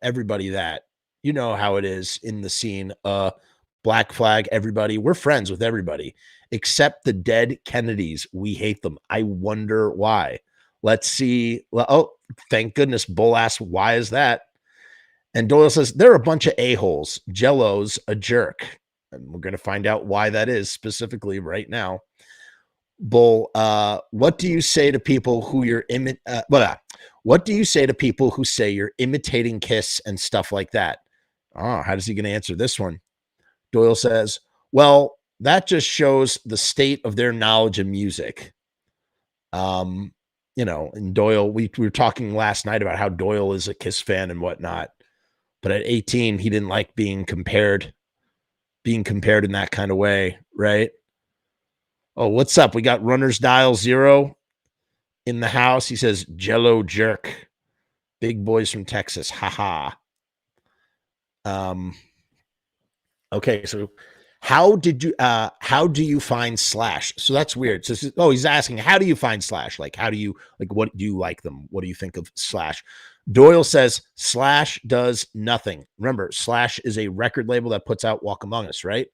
everybody that. You know how it is in the scene. Black Flag, everybody. We're friends with everybody except the dead Kennedys. We hate them. I wonder why. Let's see. Well, oh, thank goodness. Bull asks, why is that? And Doyle says, they're a bunch of a-holes. Jello's a jerk. And we're going to find out why that is specifically right now. Bull, what do you say to people who what do you say to people who say you're imitating Kiss and stuff like that? Oh, how is he going to answer this one? Doyle says, well, that just shows the state of their knowledge of music. And Doyle, we were talking last night about how Doyle is a Kiss fan and whatnot. But at 18, he didn't like being compared in that kind of way, right? Oh, what's up? We got Runner's Dial 0 in the house. He says, Jello jerk. Big boys from Texas. Haha. Okay, so how do you find Slash? So that's weird. So he's asking, how do you find Slash? Like, what do you like them? What do you think of Slash? Doyle says Slash does nothing. Remember, Slash is a record label that puts out Walk Among Us, right?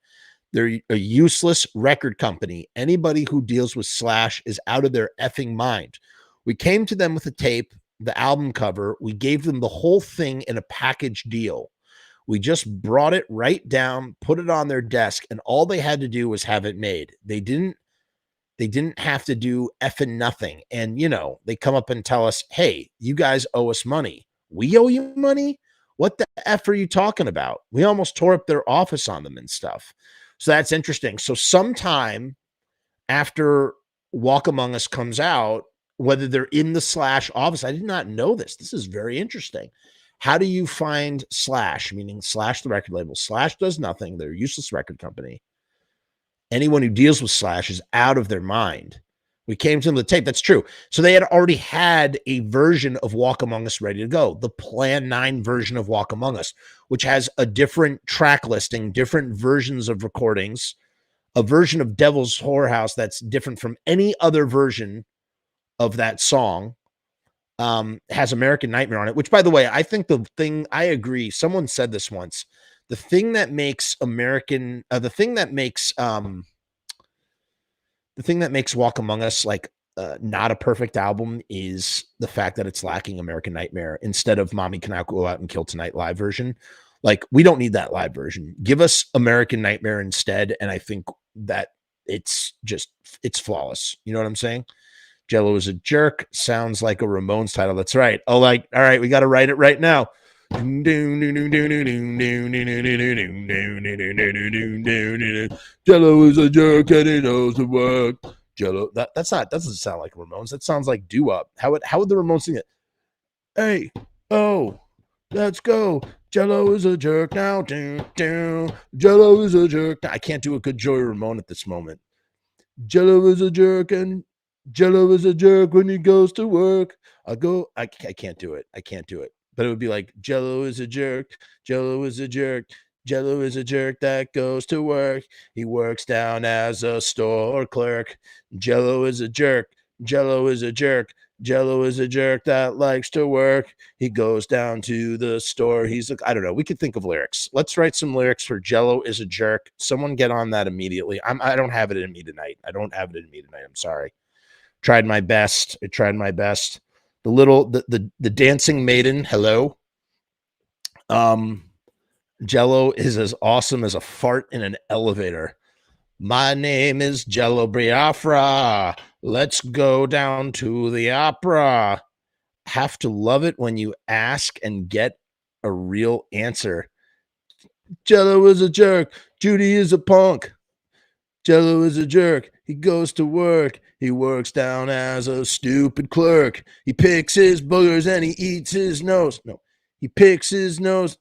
They're a useless record company. Anybody who deals with Slash is out of their effing mind. We came to them with a tape, the album cover. We gave them the whole thing in a package deal. We just brought it right down, put it on their desk, and all they had to do was have it made. They didn't have to do effing nothing. And, they come up and tell us, hey, you guys owe us money. We owe you money? What the F are you talking about? We almost tore up their office on them and stuff. So that's interesting. So sometime after Walk Among Us comes out, whether they're in the Slash office, I did not know this. This is very interesting. How do you find Slash, meaning Slash the record label? Slash does nothing. They're a useless record company. Anyone who deals with Slash is out of their mind. We came to them with the tape. That's true. So they had already had a version of Walk Among Us ready to go, the Plan 9 version of Walk Among Us, which has a different track listing, different versions of recordings, a version of Devil's Whorehouse that's different from any other version of that song. Has American Nightmare on it, which, by the way, I think I agree. Someone said this once. The thing that makes Walk Among Us not a perfect album is the fact that it's lacking American Nightmare instead of Mommy Can I Go Out and Kill Tonight live version. Like, we don't need that live version. Give us American Nightmare instead, and I think that it's flawless. You know what I'm saying? Jello is a jerk. Sounds like a Ramones title. That's right. Oh, all right, we got to write it right now. Jello is a jerk and he knows the work. Jello. Doesn't sound like Ramones. That sounds like doo-wop. How would the Ramones sing it? Hey, oh, let's go. Jello is a jerk now. Jello is a jerk. I can't do a good Joey Ramone at this moment. Jello is a jerk and Jello is a jerk when he goes to work. I can't do it. But it would be like, Jello is a jerk. Jello is a jerk. Jello is a jerk that goes to work. He works down as a store clerk. Jello is a jerk. Jello is a jerk. Jello is a jerk that likes to work. He goes down to the store. I don't know. We could think of lyrics. Let's write some lyrics for Jello is a jerk. Someone get on that immediately. I don't have it in me tonight. I'm sorry. Tried my best. I tried my best. The dancing maiden. Hello. Jello is as awesome as a fart in an elevator. My name is Jello Biafra. Let's go down to the opera. Have to love it when you ask and get a real answer. Jello is a jerk. Judy is a punk. Jello is a jerk. He goes to work. He works down as a stupid clerk. He picks his boogers and he eats his nose. No, he picks his nose.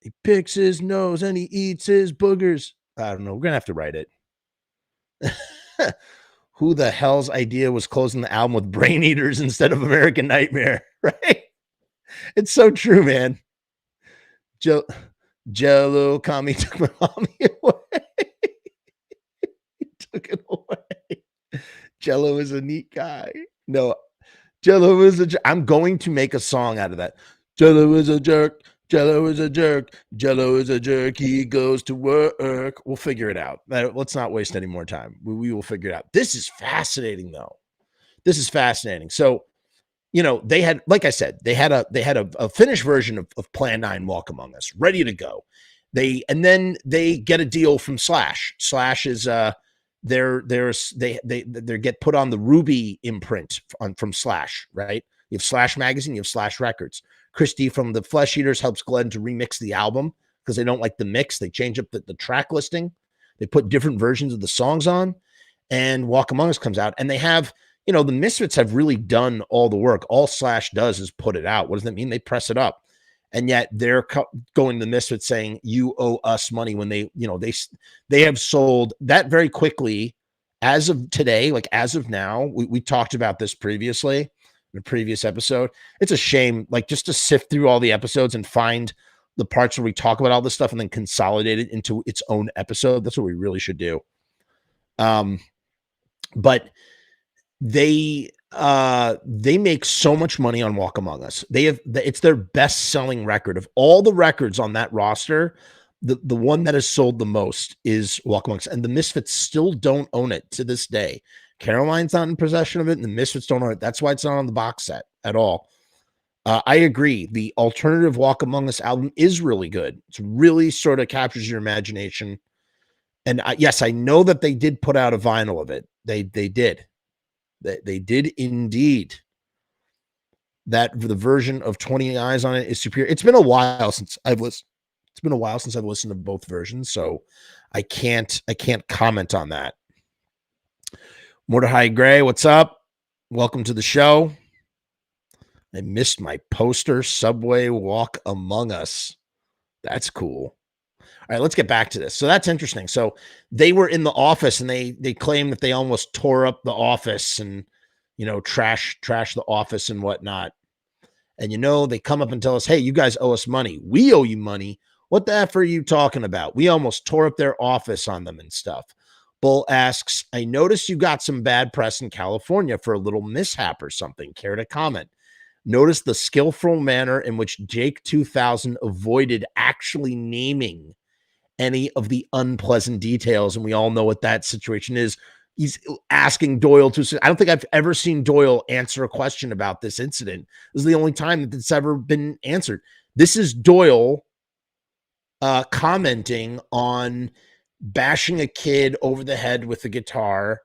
He picks his nose and he eats his boogers. I don't know. We're going to have to write it. Who the hell's idea was closing the album with Brain Eaters instead of American Nightmare? Right? It's so true, man. Jello Kami took my mommy away. He took it away. Jello is a neat guy. No, Jello is a jerk. I'm going to make a song out of that. Jello is a jerk. Jello is a jerk. Jello is a jerk. He goes to work. We'll figure it out. Let's not waste any more time. We will figure it out. This is fascinating, though. This is fascinating. So, they had, like I said, they had a finished version of Plan 9 Walk Among Us ready to go. And then they get a deal from Slash. Slash is they get put on the Ruby imprint from Slash, right? You have Slash Magazine, you have Slash Records. Christy from the Flesh Eaters helps Glenn to remix the album because they don't like the mix. They change up the track listing. They put different versions of the songs on, and Walk Among Us comes out. And they have, the Misfits have really done all the work. All Slash does is put it out. What does that mean? They press it up. And yet they're going to the Misfits saying, you owe us money when they have sold that very quickly as of today, like as of now. We talked about this previously. In a previous episode. It's a shame, like, just to sift through all the episodes and find the parts where we talk about all this stuff and then consolidate it into its own episode. That's what we really should do. But they make so much money on Walk Among Us. It's their best-selling record of all the records on that roster. The one that has sold the most is Walk Among Us, and the Misfits still don't own it to this day. Caroline's not in possession of it, and the Misfits don't own it. That's why it's not on the box set at all. I agree. The alternative Walk Among Us album is really good. It's really sort of captures your imagination. And yes, I know that they did put out a vinyl of it. They did. They did indeed. That the version of 20 Eyes on it is superior. It's been a while since I've listened. It's been a while since I've listened to both versions, so I can't comment on that. Mordecai Gray, what's up? Welcome to the show. I missed my poster. Subway Walk Among Us. That's cool. All right, let's get back to this. So that's interesting. So they were in the office and they claim that they almost tore up the office and, trash the office and whatnot. And, they come up and tell us, hey, you guys owe us money. We owe you money. What the F are you talking about? We almost tore up their office on them and stuff. Bull asks, I noticed you got some bad press in California for a little mishap or something. Care to comment? Notice the skillful manner in which Jake 2000 avoided actually naming any of the unpleasant details. And we all know what that situation is. He's asking Doyle to, I don't think I've ever seen Doyle answer a question about this incident. This is the only time that it's ever been answered. This is Doyle commenting on bashing a kid over the head with a guitar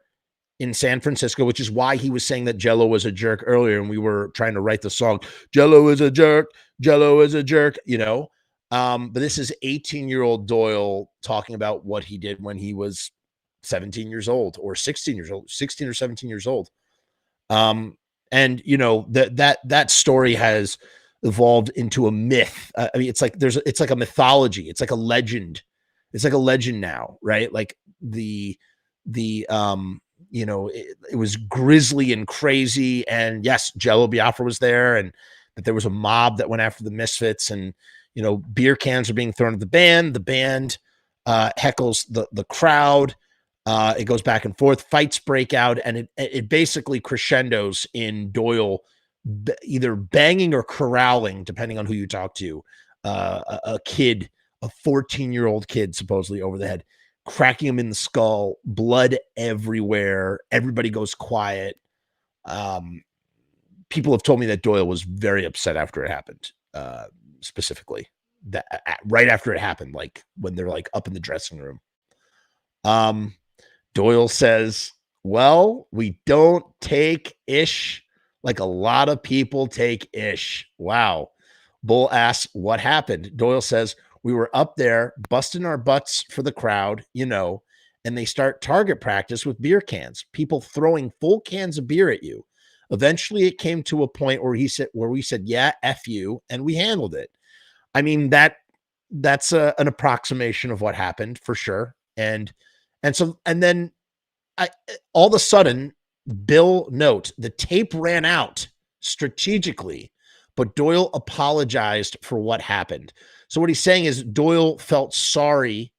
in San Francisco, which is why he was saying that Jello was a jerk earlier. And we were trying to write the song, Jello is a jerk. Jello is a jerk, but this is 18-year-old Doyle talking about what he did when he was 17 years old or 16 years old, 16 or 17 years old. And that story has evolved into a myth. I mean, it's like a mythology. It's like a legend. It's like a legend now, right? Like it was grisly and crazy. And yes, Jello Biafra was there, and that there was a mob that went after the Misfits, and beer cans are being thrown at the band. The band heckles the crowd. It goes back and forth. Fights break out, and it basically crescendos in Doyle either banging or corralling, depending on who you talk to, a kid, a 14-year-old kid, supposedly over the head, cracking him in the skull, blood everywhere. Everybody goes quiet. People have told me that Doyle was very upset after it happened, specifically that right after it happened, like when they're like up in the dressing room. Doyle says, well, we don't take ish like a lot of people take ish. Wow. Bull asks, what happened? Doyle says, we were up there busting our butts for the crowd, and they start target practice with beer cans, people throwing full cans of beer at you. Eventually it came to a point where we said, yeah, F you, and we handled it. I mean, that's an approximation of what happened for sure. And then all of a sudden, Bill note, the tape ran out strategically, but Doyle apologized for what happened. So what he's saying is Doyle felt sorry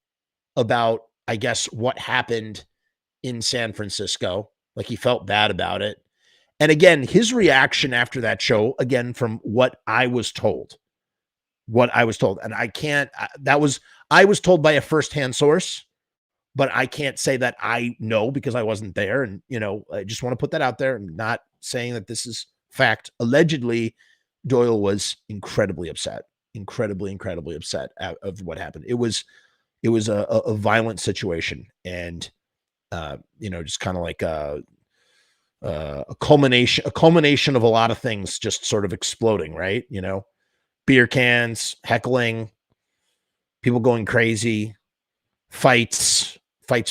about, I guess, what happened in San Francisco. Like he felt bad about it. And again, his reaction after that show, again, from what I was told, and I was told by a firsthand source, but I can't say that I know because I wasn't there. And, I just want to put that out there. I'm not saying that this is fact. Allegedly, Doyle was incredibly upset of what happened. It was a violent situation. And, just kind of like a culmination of a lot of things just sort of exploding, right? Beer cans, heckling, people going crazy, fights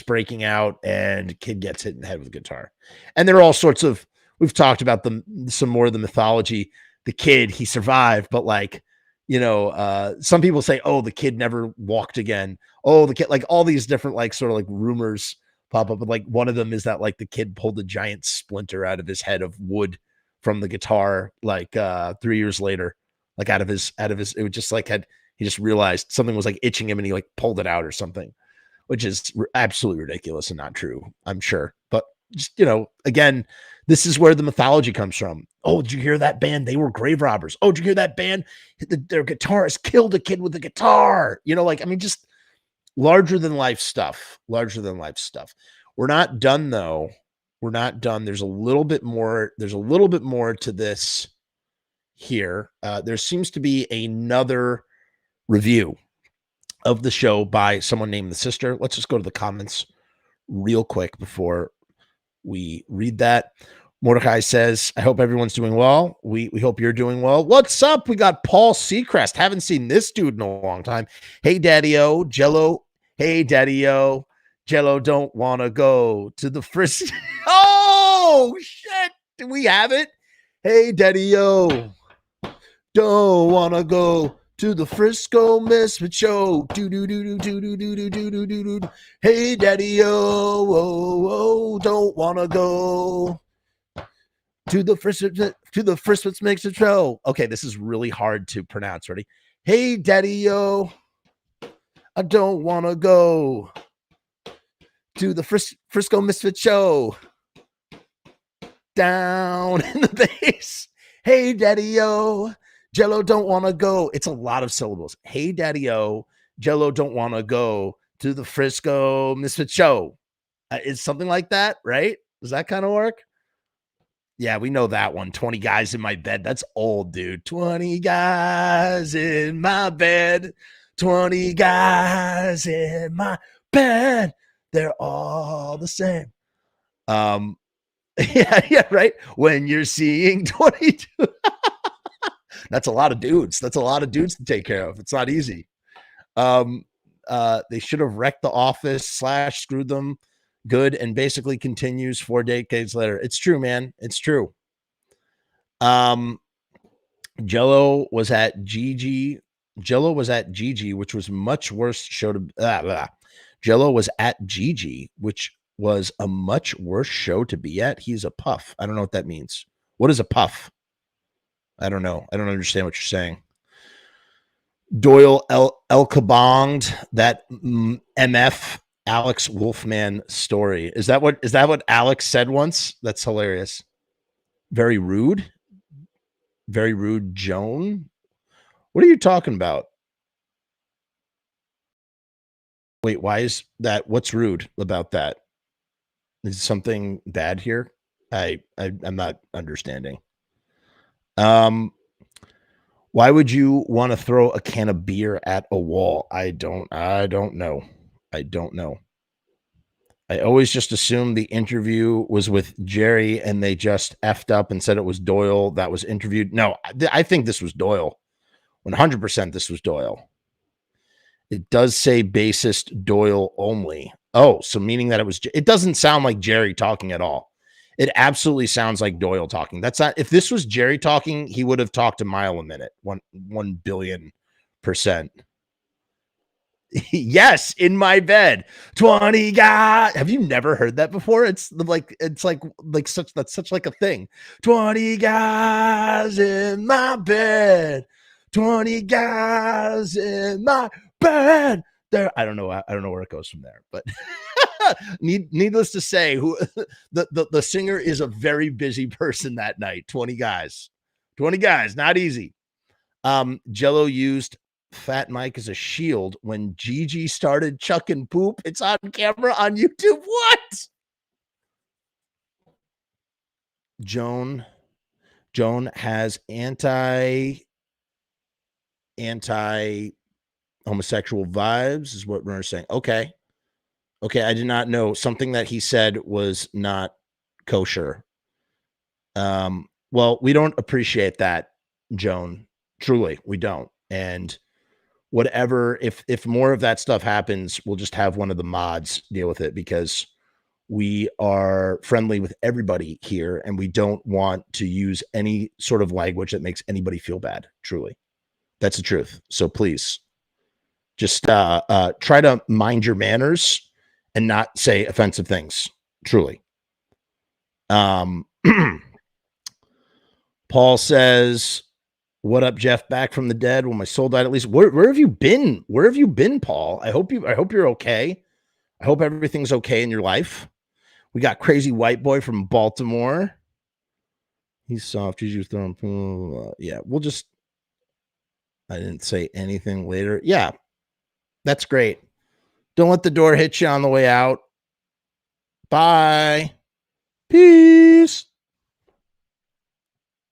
breaking out, and kid gets hit in the head with a guitar. And there are all sorts of, we've talked about some more of the mythology. The kid, he survived, but some people say, oh, the kid never walked again. Oh, the kid, like all these different, like sort of like rumors pop up. But like one of them is that like the kid pulled a giant splinter out of his head of wood from the guitar, like 3 years later, like out of his, it was just like he just realized something was like itching him and he like pulled it out or something, which is absolutely ridiculous and not true, I'm sure. But just, again, this is where the mythology comes from. Oh, did you hear that band? They were grave robbers. Oh, did you hear that band? Their guitarist killed a kid with a guitar. Just larger than life stuff. We're not done though. We're not done. There's a little bit more to this here. There seems to be another review of the show by someone named The Sister. Let's just go to the comments real quick before we read that. Mordecai says, I hope everyone's doing well. We hope you're doing well. What's up? We got Paul Seacrest. Haven't seen this dude in a long time. Hey, Daddy-O, Jello. Hey, Daddy-O, Jello don't want to go to the frisk. Oh, shit. Do we have it? Hey, Daddy-O, don't want to go to the Frisco Misfit show. Do do do do do do do do do do do. Hey, Daddy-O, oh, don't want to go to the Frisco Misfit show. Okay, this is really hard to pronounce. Ready? Hey, Daddy-O, I don't want to go to the Frisco Misfit show. Down in the bass. Hey, Daddy-O, Jello don't want to go. It's a lot of syllables. Hey, Daddy-O, Jello don't want to go to the Frisco Misfit show. It's something like that, right? Does that kind of work? Yeah, we know that one. 20 guys in my bed. That's old, dude. 20 guys in my bed. 20 guys in my bed. They're all the same. Yeah, right. When you're seeing 22. That's a lot of dudes. That's a lot of dudes to take care of. It's not easy. They should have wrecked the office / screwed them good, and basically continues 4 decades later. It's true, man. It's true. Jello was at Gigi, which was much worse show to Jello was at Gigi, which was a much worse show to be at. He's a puff. I don't know what that means. What is a puff? I don't know. I don't understand what you're saying. Doyle El Kabonged, that MF Alex Wolfman story. Is that what Alex said once? That's hilarious. Very rude. Very rude, Joan. What are you talking about? Wait, why is that? What's rude about that? Is something bad here? I'm not understanding. Why would you want to throw a can of beer at a wall? I don't know. I don't know. I always just assumed the interview was with Jerry and they just effed up and said it was Doyle that was interviewed. No, I think this was Doyle. 100% this was Doyle. It does say bassist Doyle only. Oh, so meaning that it doesn't sound like Jerry talking at all. It absolutely sounds like Doyle talking. That's not, if this was Jerry talking, he would have talked a mile a minute. 1 billion%. Yes, in my bed. 20 guys. Have you never heard that before? It's like that's such like a thing. 20 guys in my bed. 20 guys in my bed. There, I don't know where it goes from there, but needless to say, who the singer is a very busy person that night. 20 guys. 20 guys, not easy. Jello used Fat Mike as a shield when Gigi started chucking poop. It's on camera on YouTube. What? Joan has anti homosexual vibes, is what we're saying. Okay, I did not know. Something that he said was not kosher. Well, we don't appreciate that, Joan. Truly, we don't. And whatever, if more of that stuff happens, we'll just have one of the mods deal with it, because we are friendly with everybody here and we don't want to use any sort of language that makes anybody feel bad. Truly, that's the truth. So please just try to mind your manners and not say offensive things. Truly. Paul says, what up, Jeff? Back from the dead when my soul died, at least. Where have you been? Where have you been, Paul? I hope you're okay. I hope everything's okay in your life. We got Crazy White Boy from Baltimore. He's soft. He's just throwing. Yeah, we'll just. I didn't say anything later. Yeah, that's great. Don't let the door hit you on the way out. Bye. Peace.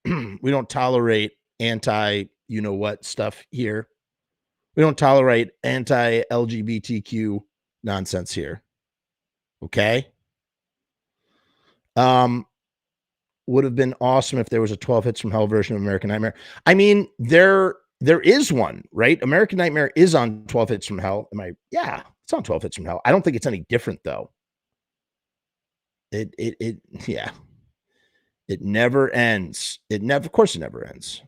We don't tolerate you know what stuff here. We don't tolerate anti-LGBTQ nonsense here. Okay. Would have been awesome if there was a 12 Hits from Hell version of American Nightmare. I mean, there is one, right? American Nightmare is on 12 Hits from Hell. Yeah, it's on 12 Hits from Hell. I don't think it's any different though. Yeah. It never ends. Of course it never ends.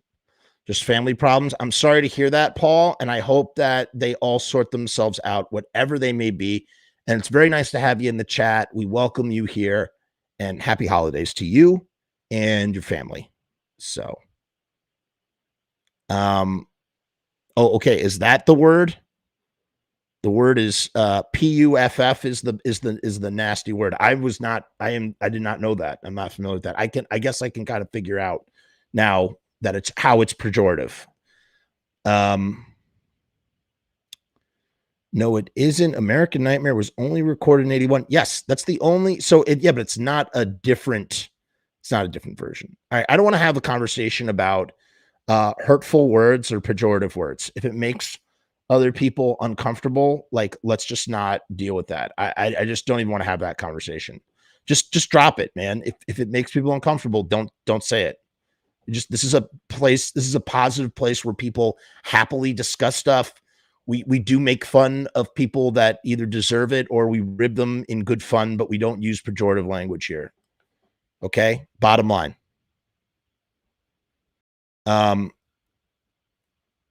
Just family problems. I'm sorry to hear that, Paul, and I hope that they all sort themselves out, whatever they may be. And it's very nice to have you in the chat. We welcome you here, and happy holidays to you and your family. So, okay, is that the word? The word is PUFF is the nasty word. I did not know that. I'm not familiar with that. I guess I can kind of figure out now that it's how it's pejorative. No, it isn't. American Nightmare was only recorded in 81. Yes, that's the only. So but it's not a different. It's not a different version. All right, I don't want to have a conversation about hurtful words or pejorative words. If it makes other people uncomfortable, like, let's just not deal with that. I just don't even want to have that conversation. Just drop it, man. If it makes people uncomfortable, don't say it. This is a positive place where people happily discuss stuff. We do make fun of people that either deserve it or we rib them in good fun, but we don't use pejorative language here. Okay? Bottom line. The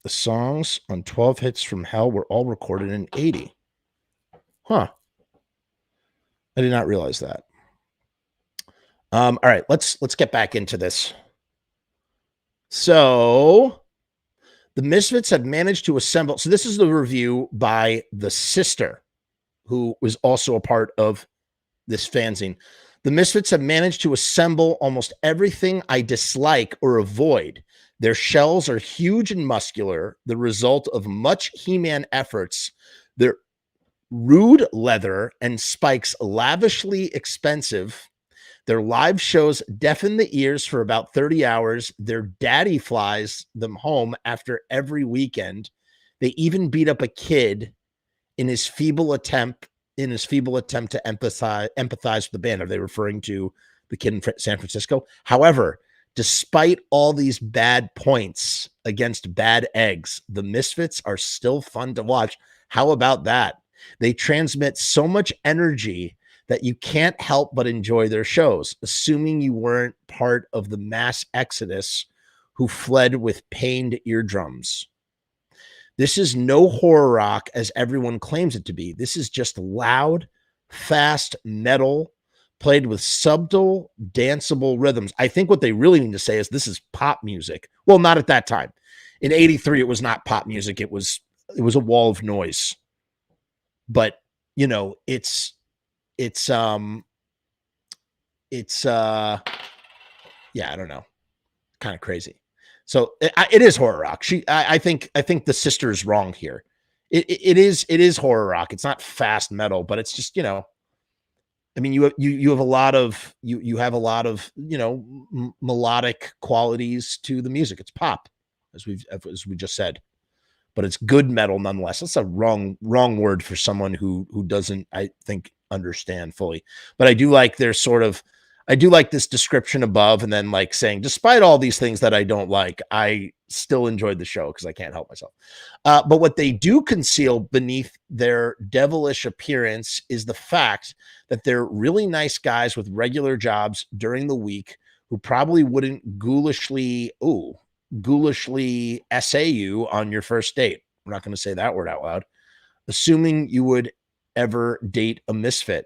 songs on 12 Hits from Hell were all recorded in 80. Huh. I did not realize that. All right, let's get back into this. So The Misfits have managed to assemble. So this is the review by the sister, who was also a part of this fanzine. The Misfits have managed to assemble almost everything I dislike or avoid. Their shells are huge and muscular, the result of much He-Man efforts. Their rude leather and spikes lavishly expensive. Their live shows deafen the ears for about 30 hours. Their daddy flies them home after every weekend. They even beat up a kid in his feeble attempt to empathize with the band. Are they referring to the kid in San Francisco? However, despite all these bad points against bad eggs, the Misfits are still fun to watch. How about that? They transmit so much energy that you can't help but enjoy their shows, assuming you weren't part of the mass exodus who fled with pained eardrums. This is no horror rock as everyone claims it to be. This is just loud, fast metal played with subtle, danceable rhythms. I think what they really mean to say is this is pop music. Well, not at that time. In 83, it was not pop music. It was a wall of noise. But, you know, it's yeah, I don't know. Kind of crazy. So it is horror rock. I think the sister is wrong here. It is horror rock. It's not fast metal, but it's just, you know, I mean, you have a lot of, you have a lot of, you know, melodic qualities to the music. It's pop, as we just said, but it's good metal nonetheless. That's a wrong word for someone who doesn't, I think, understand fully. But I do like their sort of, I do like this description above, and then like saying, despite all these things that I don't like, I still enjoyed the show because I can't help myself. But what they do conceal beneath their devilish appearance is the fact that they're really nice guys with regular jobs during the week who probably wouldn't ghoulishly essay you on your first date. We're not going to say that word out loud. Assuming you would ever date a misfit.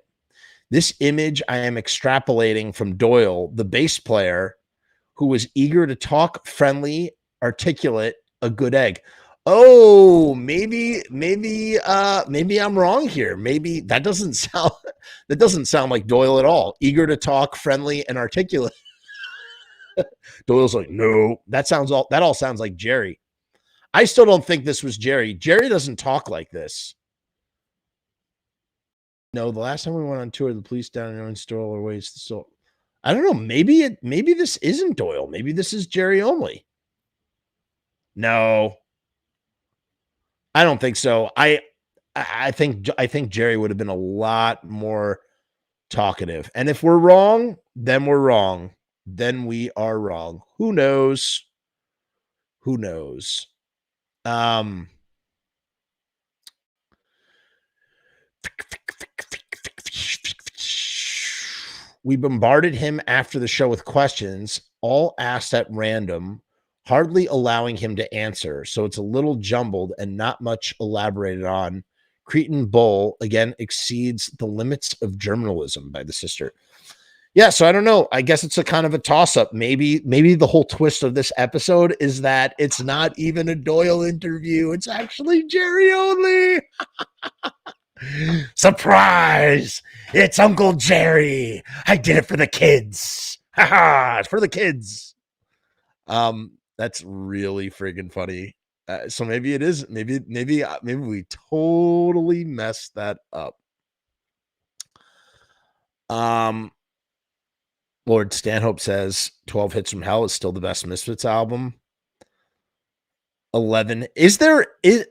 This image I am extrapolating from Doyle, the bass player, who was eager to talk, friendly, articulate, a good egg. Oh, maybe I'm wrong here. Maybe that doesn't sound like Doyle at all. Eager to talk, friendly, and articulate. Doyle's like, no, that all sounds like Jerry. I still don't think this was Jerry. Jerry doesn't talk like this. No, the last time we went on tour, the police down in our own store or ways. So I don't know. Maybe this isn't Doyle. Maybe this is Jerry only. No, I don't think so. I think Jerry would have been a lot more talkative. And if we're wrong, then we're wrong. Then we are wrong. Who knows? Who knows? We bombarded him after the show with questions, all asked at random, hardly allowing him to answer. So it's a little jumbled and not much elaborated on. Cretin Bull, again, exceeds the limits of journalism by the sister. Yeah, so I don't know. I guess it's a kind of a toss-up. Maybe the whole twist of this episode is that it's not even a Doyle interview. It's actually Jerry only. Surprise! It's Uncle Jerry. I did it for the kids. It's for the kids. That's really friggin' funny. So maybe it is. Maybe we totally messed that up. Lord Stanhope says 12 Hits from Hell is still the best Misfits album. 11. Is there a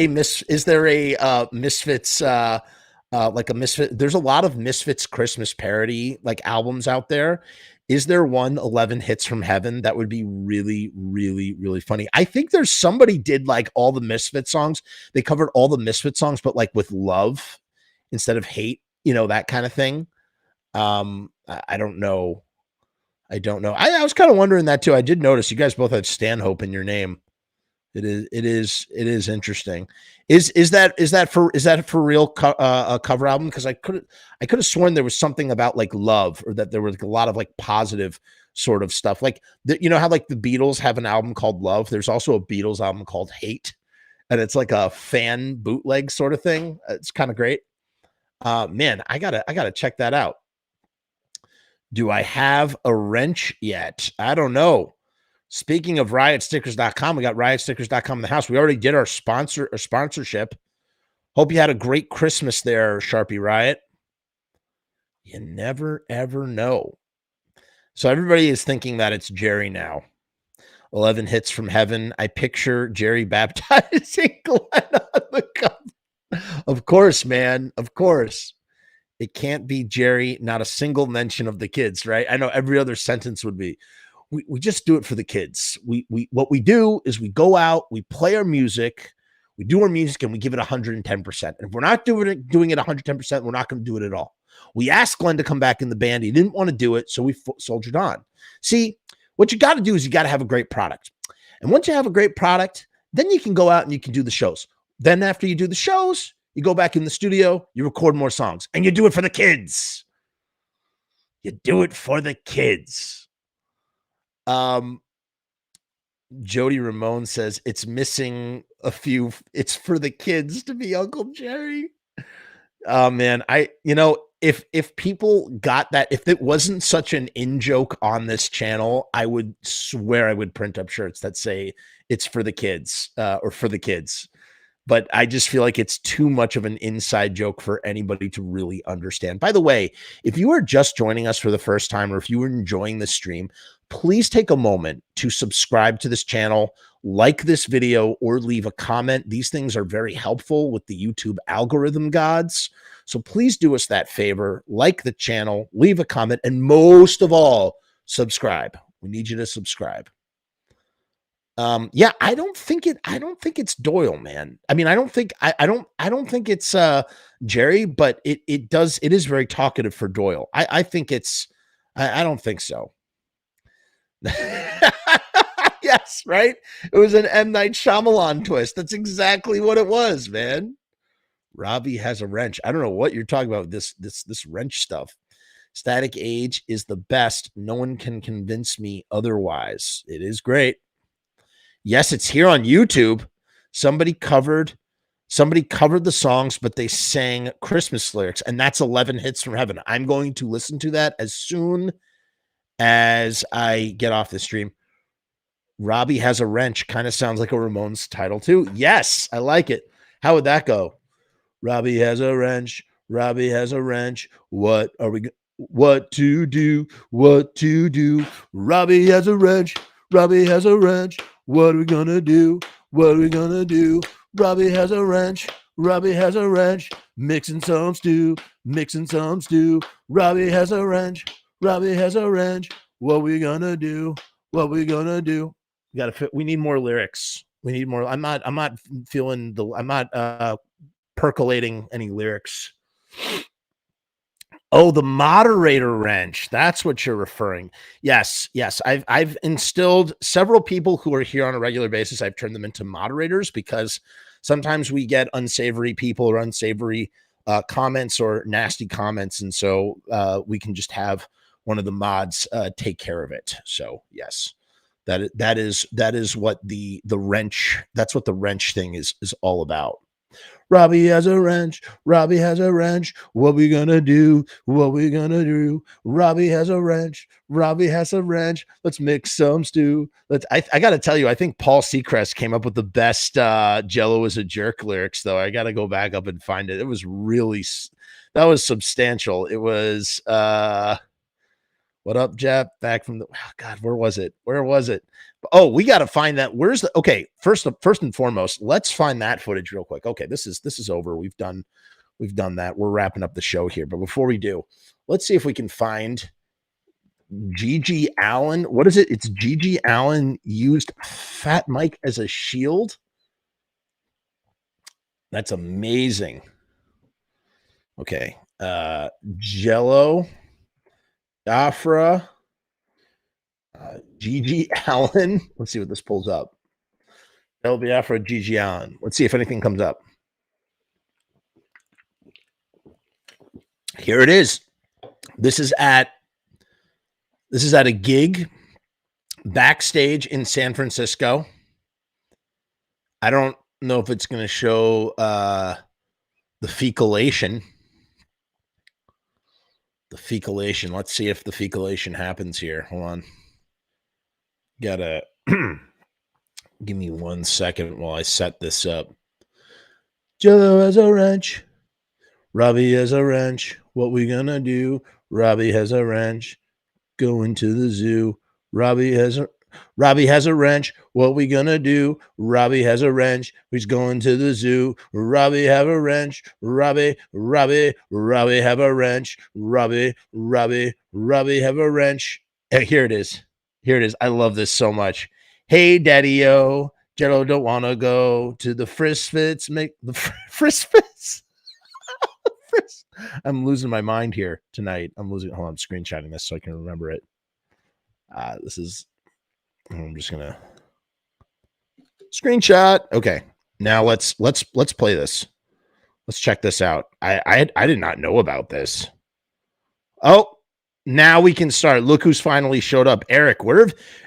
Misfits like a Misfit? There's a lot of Misfits Christmas parody like albums out there. Is there one 11 Hits from Heaven? That would be really, really, really funny. I think there's somebody did like all the Misfit songs. They covered all the Misfit songs, but like with love instead of hate, you know, that kind of thing. I don't know. I was kind of wondering that too. I did notice you guys both have Stanhope in your name. It is interesting. Is that for real a cover album? Because I could have sworn there was something about like love, or that there was a lot of like positive sort of stuff. Like, you know how like the Beatles have an album called Love? There's also a Beatles album called Hate, and it's like a fan bootleg sort of thing. It's kind of great. Man, I gotta check that out. Do I have a wrench yet? I don't know. Speaking of riotstickers.com, we got riotstickers.com in the house. We already did our sponsorship. Hope you had a great Christmas there, Sharpie Riot. You never, ever know. So everybody is thinking that it's Jerry now. 11 hits from heaven. I picture Jerry baptizing Glenn on the cover. Of course, man. Of course. It can't be Jerry. Not a single mention of the kids, right? I know every other sentence would be, we just do it for the kids. What we do is we go out, we play our music, we do our music, and we give it 110%. And if we're not doing it 110%, we're not going to do it at all. We asked Glenn to come back in the band. He didn't want to do it, so we soldiered on. See, what you got to do is you got to have a great product. And once you have a great product, then you can go out and you can do the shows. Then after you do the shows, you go back in the studio, you record more songs, and you do it for the kids. You do it for the kids. Jody Ramone says it's missing a few. It's for the kids to be Uncle Jerry. Oh man, if people got that, if it wasn't such an in joke on this channel, I would swear I would print up shirts that say it's for the kids or for the kids. But I just feel like it's too much of an inside joke for anybody to really understand. By the way, if you are just joining us for the first time, or if you are enjoying this stream, please take a moment to subscribe to this channel, like this video, or leave a comment. These things are very helpful with the YouTube algorithm gods. So please do us that favor, like the channel, leave a comment, and most of all, subscribe. We need you to subscribe. Yeah, I don't think it's Doyle, man. I mean, I don't think it's Jerry, but it is very talkative for Doyle. I think it's I don't think so. Yes, right? It was an M. Night Shyamalan twist. That's exactly what it was, man. Robbie has a wrench. I don't know what you're talking about, this wrench stuff. Static Age is the best. No one can convince me otherwise. It is great. Yes, it's here on YouTube. Somebody covered the songs, but they sang Christmas lyrics, and that's 11 hits from heaven. I'm going to listen to that as soon as I get off the stream. Robbie has a wrench. Kind of sounds like a Ramones title too. Yes, I like it. How would that go? Robbie has a wrench. Robbie has a wrench. What to do? What to do? Robbie has a wrench. Robbie has a wrench. What are we gonna do? What are we gonna do? Robbie has a wrench. Robbie has a wrench. Mixing some stew. Mixing some stew. Robbie has a wrench. Robbie has a wrench. What we gonna do? What we gonna do? We need more lyrics. We need more. I'm not percolating any lyrics. Oh, the moderator wrench. That's what you're referring. Yes. I've instilled several people who are here on a regular basis. I've turned them into moderators because sometimes we get unsavory people or unsavory comments or nasty comments. And so we can just have one of the mods take care of it. So yes, that is what the wrench, that's what the wrench thing is all about. Robbie has a wrench. Robbie has a wrench. What we gonna do? What we gonna do? Robbie has a wrench. Robbie has a wrench. Let's mix some stew. I got to tell you, I think Paul Seacrest came up with the best Jello is a jerk lyrics, though. I got to go back up and find it. It was really, that was substantial. It was, what up, Jeff? Back from the, oh God, where was it? Oh, we got to find that. Okay, first and foremost, let's find that footage real quick. Okay, this is over. We've done that. We're wrapping up the show here. But before we do, let's see if we can find Gigi Allin. What is it? It's Gigi Allin used Fat Mike as a shield. That's amazing. Okay. Jello, Afra, Gigi Allin. Let's see what this pulls up. Jello Biafra, Gigi Allin. Let's see if anything comes up. Here it is. This is at This is at a gig backstage in San Francisco. I don't know if it's going to show the fecalation. The fecalation. Let's see if the fecalation happens here. Hold on. Gotta give me 1 second while I set this up. Jello has a wrench. Robbie has a wrench. What we gonna do? Robbie has a wrench. Going to the zoo. Robbie has a wrench. What we gonna do? Robbie has a wrench. He's going to the zoo. Robbie have a wrench. Robbie have a wrench. Robbie have a wrench. Hey, here it is. Here it is. I love this so much. Hey, Daddy-o. Jello don't want to go to the Misfits. Make the Misfits. I'm losing my mind here tonight. I'm losing. Hold on, I'm screenshotting this so I can remember it. This is. I'm just gonna screenshot. Okay, now let's play this. Let's check this out. I did not know about this. Oh, now we can start. Look who's finally showed up. Eric,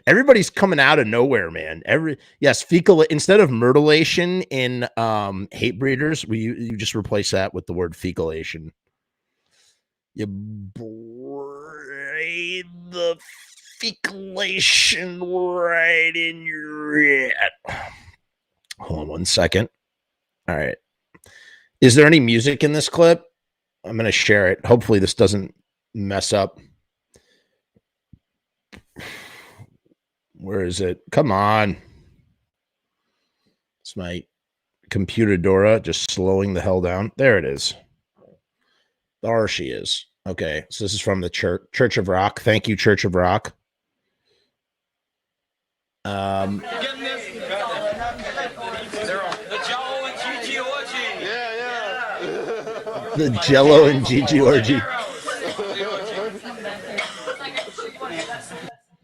everybody's coming out of nowhere, man. Fecal instead of myrtlation in hate breeders, you just replace that with the word fecalation. You braid the fecalation right in your head. Hold on 1 second. All right. Is there any music in this clip? I'm going to share it. Hopefully this doesn't mess up. Where is it? Come on. It's my computer Dora just slowing the hell down. There it is. There she is. Okay, so this is from the Church of Rock. Thank you, Church of Rock. The Jello and Gigi orgy.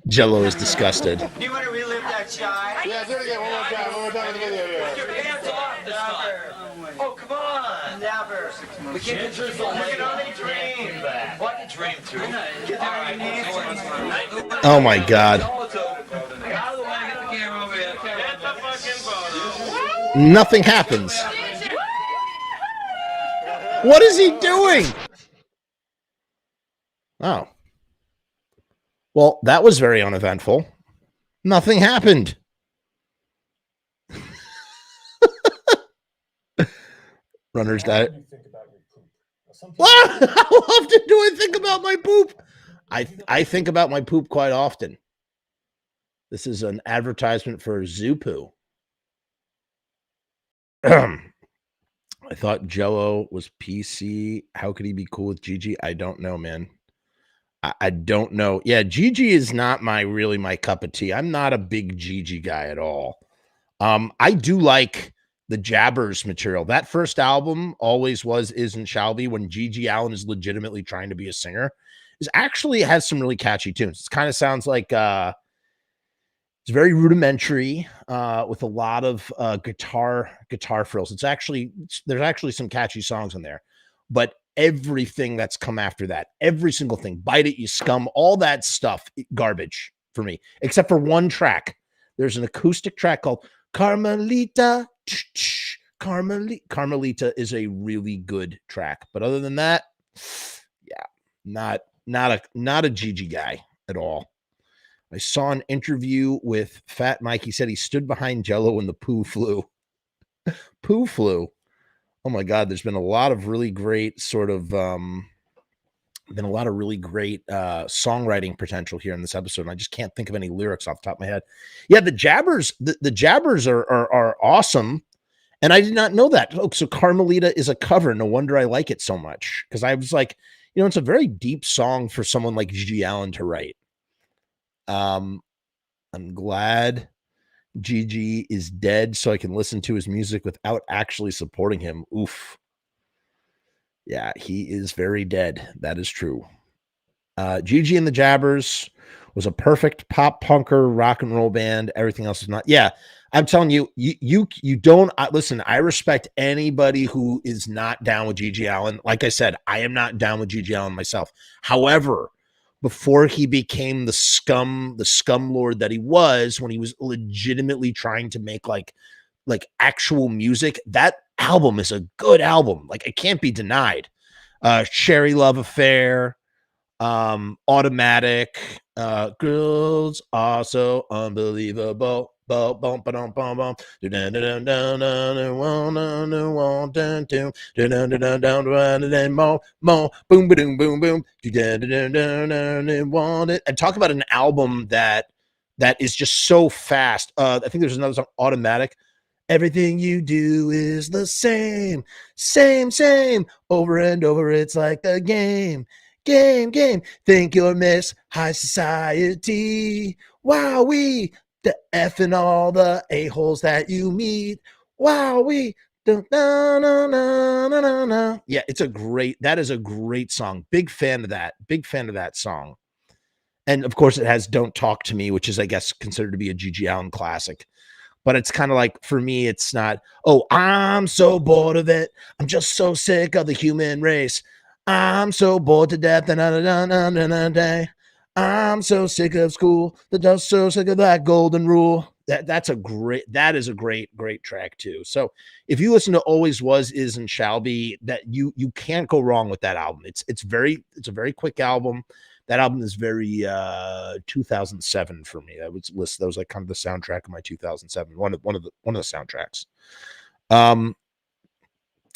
Jello is disgusted. Do you want to relive that shot? Yeah, do it again. One more time in the video. Get your hands off this time. Oh, come on. Never. We can't do this. We can only dream. What a dream, too. Get down on your knees. Oh, my God. Nothing happens. What is he doing? Oh. Well, that was very uneventful. Nothing happened. Runner's diet. How often do I think about my poop? I think about my poop quite often. This is an advertisement for Zoo Poo. I thought Jello was PC. How could he be cool with Gigi? I don't know, man. I don't know. Yeah, Gigi is not really my cup of tea. I'm not a big Gigi guy at all. I do like the Jabbers material. That first album, Always Was, Is, and Shall Be, when Gigi Allin is legitimately trying to be a singer, is actually has some really catchy tunes. It kind of sounds like it's very rudimentary with a lot of guitar frills. There's actually some catchy songs in there, but everything that's come after that, every single thing, Bite It, You Scum, all that stuff, garbage for me, except for one track. There's an acoustic track called Carmelita. Carmelita is a really good track, but other than that, yeah, not a Gigi guy at all. I saw an interview with Fat Mike. He said he stood behind Jello when the poo flew. Poo flew. Oh my God, there's been a lot of really great songwriting potential here in this episode. And I just can't think of any lyrics off the top of my head. Yeah, the Jabbers, the Jabbers are awesome. And I did not know that. Oh, so Carmelita is a cover. No wonder I like it so much. Because I was like, it's a very deep song for someone like Gigi Allin to write. I'm glad Gigi is dead so I can listen to his music without actually supporting him. Oof. Yeah, he is very dead. That is true. Gigi and the Jabbers was a perfect pop punker rock and roll band. Everything else is not. Yeah, I'm telling you, you don't listen. I respect anybody who is not down with Gigi Allin. Like I said, I am not down with Gigi Allin myself. However, before he became the scum lord that he was, when he was legitimately trying to make like actual music. That album is a good album. Like, it can't be denied. Cherry Love Affair, Automatic, Girls Are So Unbelievable. Boom, boom, boom, boom, boom. Boom, boom, boom, boom. And talk about an album that is just so fast. I think there's another song, Automatic. Everything you do is the same, same, over and over. It's like a game. Think you're Miss High Society. Wowee. The F and all the a-holes that you meet. Wowee. Yeah, that is a great song. Big fan of that song. And of course it has Don't Talk to Me, which is, I guess, considered to be a G.G. Allin classic. But it's kind of like, for me, it's not, oh, I'm so bored of it. I'm just so sick of the human race. I'm so bored to death. I'm so sick of school. Just so sick of that golden rule. That is a great track too. So if you listen to Always Was, Is, and Shall Be, that you can't go wrong with that album. It's a very quick album. That album is very 2007 for me. That was like kind of the soundtrack of my 2007. One of the soundtracks. I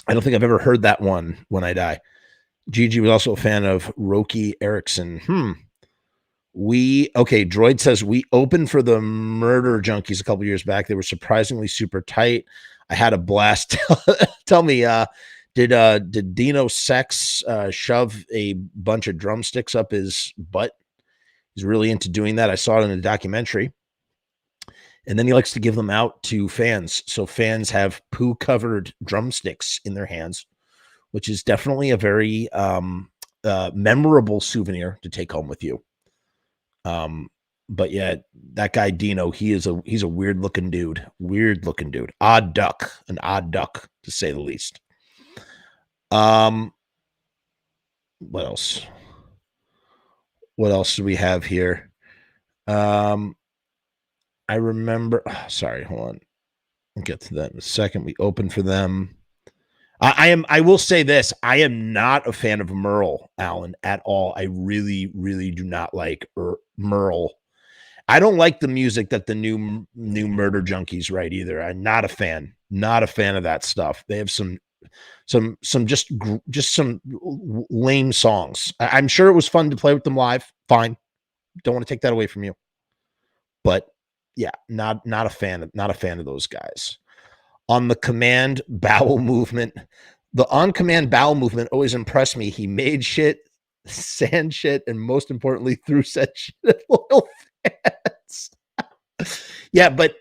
don't think I've ever heard that one, When I Die. Gigi was also a fan of Roky Erickson. Droid says we opened for the Murder Junkies a couple years back. They were surprisingly super tight. I had a blast. Tell me, did Dino Sex shove a bunch of drumsticks up his butt? He's really into doing that. I saw it in a documentary. And then he likes to give them out to fans. So fans have poo-covered drumsticks in their hands, which is definitely a very memorable souvenir to take home with you. But yeah, that guy Dino, he's a weird looking dude. An odd duck, to say the least. What else? What else do we have here? I remember. Sorry, hold on. We'll get to that in a second. We opened for them. I will say this. I am not a fan of Merle, Allin, at all. I really, really do not like Merle. I don't like the music that the new Murder Junkies write either. I'm not a fan. Not a fan of that stuff. They have some just some lame songs. I'm sure it was fun to play with them live. Fine. Don't want to take that away from you. But yeah, not a fan of those guys. On the command bowel movement, the on-command bowel movement always impressed me. He made shit, sand shit, and most importantly, threw said shit at loyal fans. Yeah, but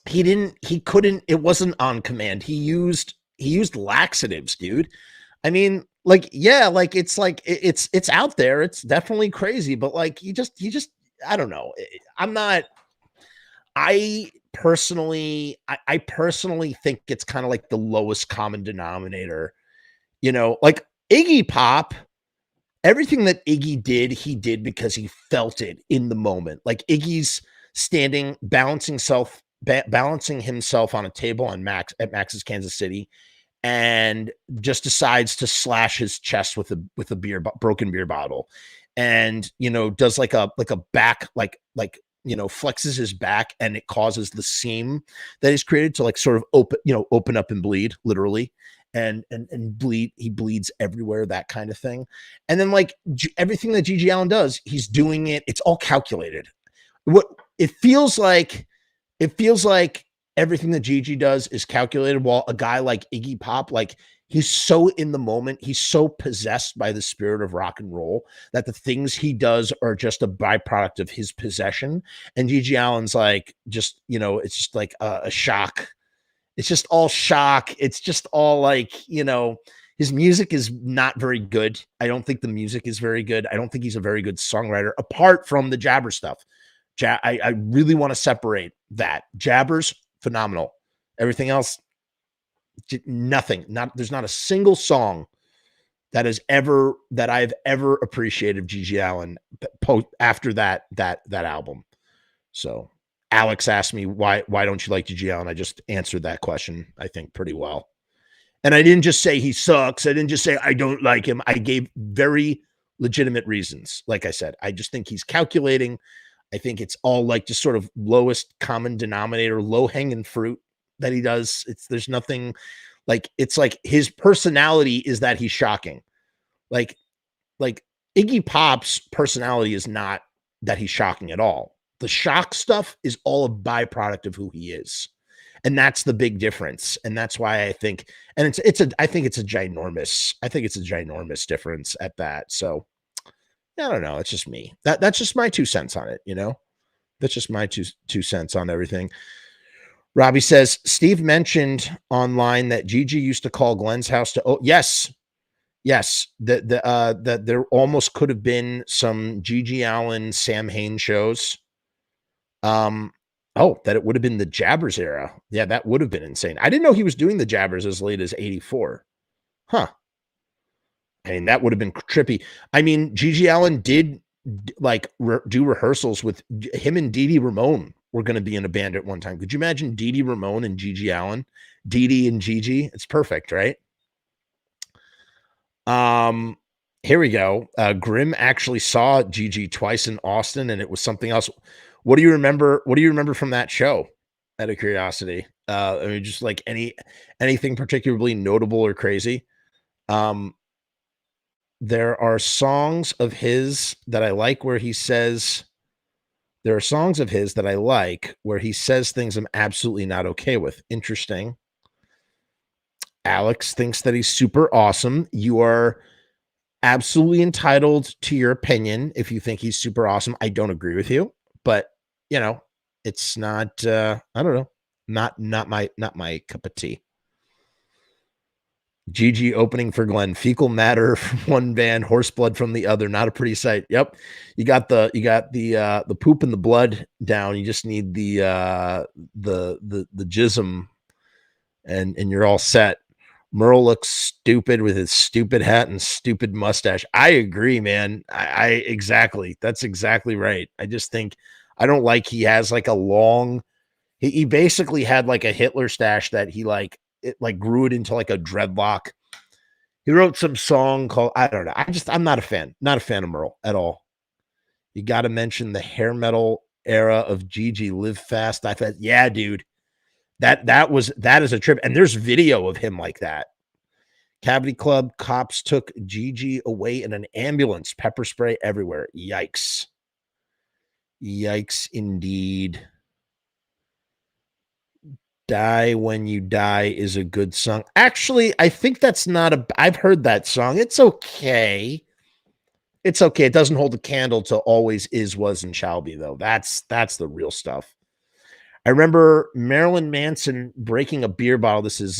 he couldn't, it wasn't on command. He used laxatives, dude. I mean, like, yeah, like it's out there. It's definitely crazy, but like, he just, I don't know. I personally think it's kind of like the lowest common denominator, like Iggy Pop. Everything that Iggy did, he did because he felt it in the moment. Like Iggy's standing, balancing himself on a table at Max's Kansas City, and just decides to slash his chest with a broken beer bottle, and does like a back flexes his back, and it causes the seam that he's created to like sort of open up and bleed, literally, and bleed. He bleeds everywhere, that kind of thing. And then like everything that G.G. Allin does, he's doing it. It's all calculated. What it feels like everything that Gigi does is calculated, while a guy like Iggy Pop, like, he's so in the moment, he's so possessed by the spirit of rock and roll that the things he does are just a byproduct of his possession. And Gigi Allen's like, just, it's just like a shock. It's just all shock. It's just all like, his music is not very good. I don't think the music is very good. I don't think he's a very good songwriter, apart from the jabber stuff. I really want to separate that. Jabbers, phenomenal. Everything else, nothing. There's not a single song that I've ever appreciated of GG Allin after that album. So Alex asked me why don't you like GG Allin? I just answered that question, I think, pretty well. And I didn't just say he sucks. I didn't just say I don't like him. I gave very legitimate reasons. Like I said, I just think he's calculating. I think it's all like just sort of lowest common denominator, low hanging fruit that he does. There's nothing like, it's like his personality is that he's shocking. Like Iggy Pop's personality is not that he's shocking at all. The shock stuff is all a byproduct of who he is. And that's the big difference. And that's why I think, and I think it's a ginormous difference at that. So I don't know. It's just me. That's just my 2 cents on it. You know, that's just my two cents on everything. Robbie says, Steve mentioned online that Gigi used to call Glenn's house to, oh, yes. That there almost could have been some GG Allin, Sam Hain shows. That it would have been the Jabbers era. Yeah, that would have been insane. I didn't know he was doing the Jabbers as late as 84. Huh. I mean, that would have been trippy. I mean, GG Allin did like do rehearsals with him and Dee Dee Ramone were going to be in a band at one time. Could you imagine Dee Dee Ramone and GG Allin? Dee Dee and Gigi? It's perfect, right? Here we go. Grim actually saw Gigi twice in Austin, and it was something else. What do you remember? What do you remember from that show? Out of curiosity, I mean, just like anything particularly notable or crazy. There are songs of his that I like where he says. There are songs of his that I like where he says things I'm absolutely not okay with. Interesting. Alex thinks that he's super awesome. You are absolutely entitled to your opinion if you think he's super awesome. I don't agree with you, but you know, it's not I don't know, not my cup of tea. GG opening for Glenn. Fecal matter from one band, horse blood from the other. Not a pretty sight. Yep. You got the poop and the blood down. You just need the jism and you're all set. Merle looks stupid with his stupid hat and stupid mustache. I agree, man. I exactly. That's exactly right. I just think I don't like he has like a long, he basically had like a Hitler stash that he like, it like grew it into like a dreadlock. He wrote some song called, I don't know. I'm not a fan of Merle at all. You got to mention the hair metal era of Gigi. Live Fast, Die Fast. Yeah, dude. That is a trip. And there's video of him like that. Cavity Club, cops took Gigi away in an ambulance, pepper spray everywhere. Yikes. Yikes indeed. Die When You Die is a good song. Actually, I think that's not I've heard that song. It's okay. It's okay. It doesn't hold a candle to Always Is, Was, and Shall Be, though. That's the real stuff. I remember Marilyn Manson breaking a beer bottle. This is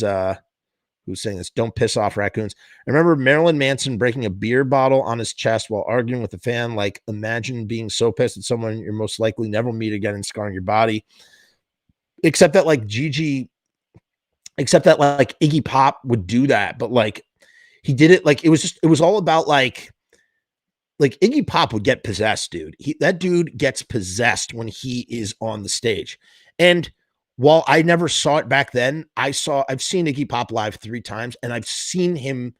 who's saying this? Don't piss off raccoons. I remember Marilyn Manson breaking a beer bottle on his chest while arguing with a fan. Like, imagine being so pissed at someone you're most likely never meet again and scarring your body. Except that like Iggy Pop would do that, but like he did it like it was all about like Iggy Pop would get possessed, dude. That dude gets possessed when he is on the stage. And while I never saw it back then, I've seen Iggy Pop live 3 times, and I've seen him.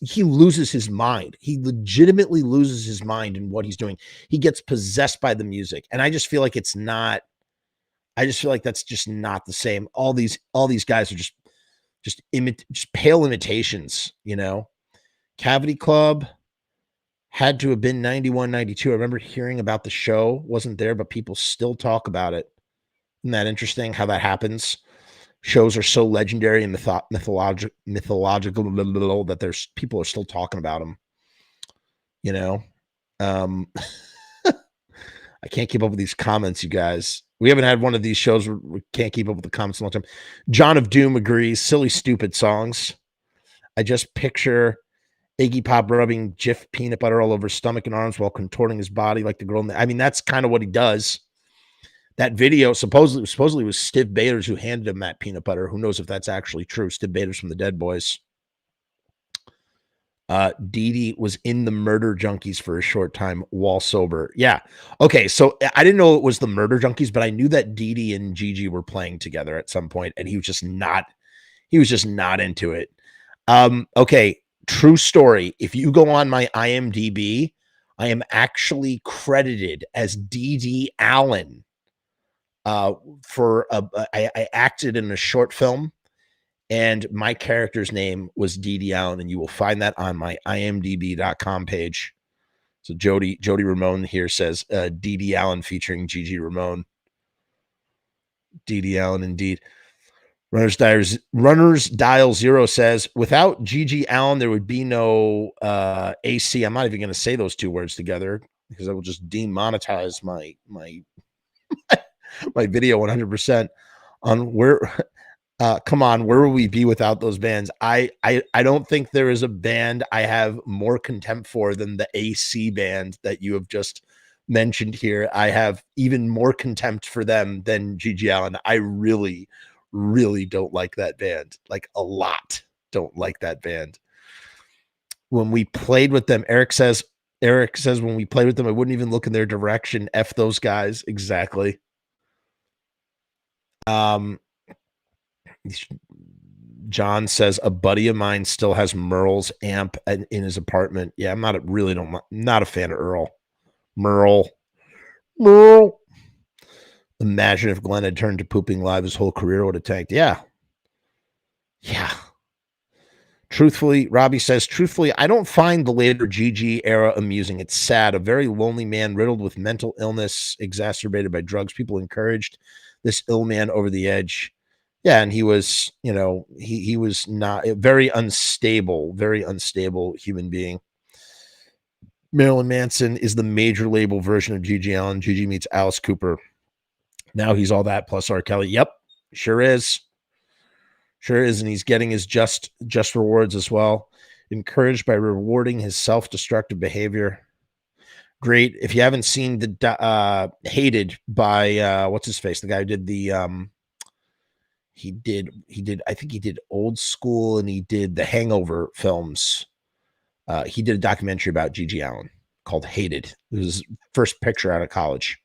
He loses his mind. He legitimately loses his mind in what he's doing. He gets possessed by the music, and I just feel like it's not. I just feel like that's just not the same. All these guys are just pale imitations, you know. Cavity Club had to have been 91, 92. I remember hearing about the show, wasn't there, but people still talk about it. Isn't that interesting how that happens? Shows are so legendary and mythological that there's people are still talking about them, you know. I can't keep up with these comments, you guys. We haven't had one of these shows where we can't keep up with the comments in a long time. John of Doom agrees. Silly, stupid songs. I just picture Iggy Pop rubbing Jif peanut butter all over his stomach and arms while contorting his body like the girl. I mean, that's kind of what he does. That video supposedly was Stiv Bators who handed him that peanut butter. Who knows if that's actually true? Stiv Bators from the Dead Boys. Dee Dee was in the Murder Junkies for a short time while sober. Yeah. Okay. So I didn't know it was the Murder Junkies, but I knew that Dee Dee and Gigi were playing together at some point, and he was just not into it. Okay. True story. If you go on my IMDb, I am actually credited as Dee Dee Allin. I acted in a short film, and my character's name was Dee Dee Allin, and you will find that on my imdb.com page. So Jody Ramone here says Dee Dee Allin featuring Gigi Ramone. Dee Dee Allin, indeed. Runners Dial Zero says, without Gigi Allin, there would be no AC. I'm not even going to say those two words together because I will just demonetize my my video 100% on where. Come on, where will we be without those bands? I don't think there is a band I have more contempt for than the AC band that you have just mentioned here. I have even more contempt for them than Gigi Allin. I really, really don't like that band. Like a lot. Don't like that band. When we played with them, Eric says when we played with them, I wouldn't even look in their direction. F those guys. Exactly. John says a buddy of mine still has Merle's amp in his apartment. Yeah, I'm not a fan of Merle. Imagine if Glenn had turned to pooping live, his whole career would have tanked. Yeah. Truthfully, Robbie says, I don't find the later GG era amusing. It's sad. A very lonely man riddled with mental illness, exacerbated by drugs. People encouraged this ill man over the edge. Yeah, and he was, he was not a very unstable human being. Marilyn Manson is the major label version of Gigi Allin. Gigi meets Alice Cooper. Now he's all that plus R. Kelly. Yep, sure is. And he's getting his just rewards as well. Encouraged by rewarding his self-destructive behavior. Great. If you haven't seen the Hated by what's his face, the guy who did the he did I think he did Old School and he did the Hangover films. He did a documentary about Gigi Allin called Hated. It was his first picture out of college.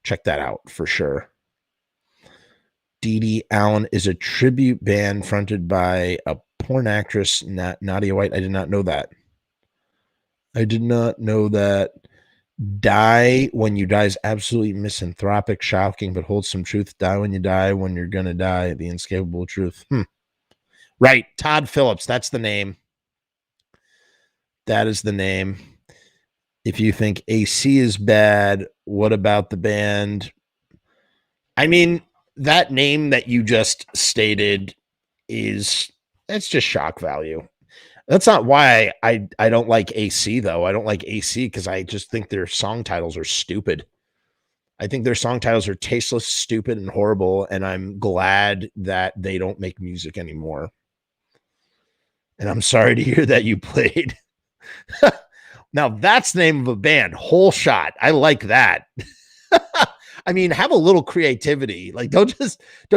Check that out for sure. Dee Dee Allin is a tribute band fronted by a porn actress, Nadia White. I did not know that. Die When You Die is absolutely misanthropic, shocking, but holds some truth. Die when you die, when you're gonna die. The inescapable truth. Right. Todd Phillips. That's the name. That is the name. If you think AC is bad, what about the band? I mean, that name that you just stated it's just shock value. That's not why I don't like AC, though. I don't like AC because I just think their song titles are stupid. I think their song titles are tasteless, stupid, and horrible, and I'm glad that they don't make music anymore. And I'm sorry to hear that you played. Now, that's the name of a band, Whole Shot. I like that. I mean, have a little creativity. Like, don't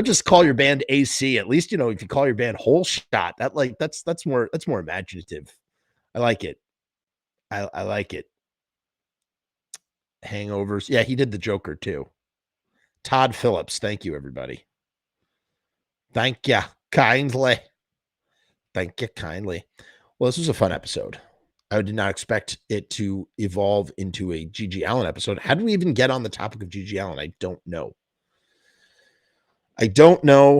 just call your band AC. At least, if you call your band Whole Shot, that's more imaginative. I like it. I like it. Hangovers. Yeah, he did the Joker too. Todd Phillips. Thank you, everybody. Thank you kindly. Well, this was a fun episode. I did not expect it to evolve into a Gigi Allin episode. How did we even get on the topic of Gigi Allin? I don't know. I don't know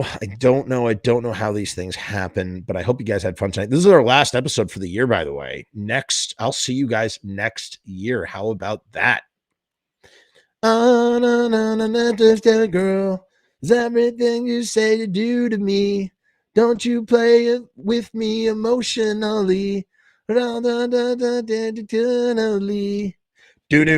how these things happen, but I hope you guys had fun tonight. This is our last episode for the year, by the way. I'll see you guys next year. How about that? Girl, is everything you say to do to me. Don't you play it with me emotionally. Eternally. It's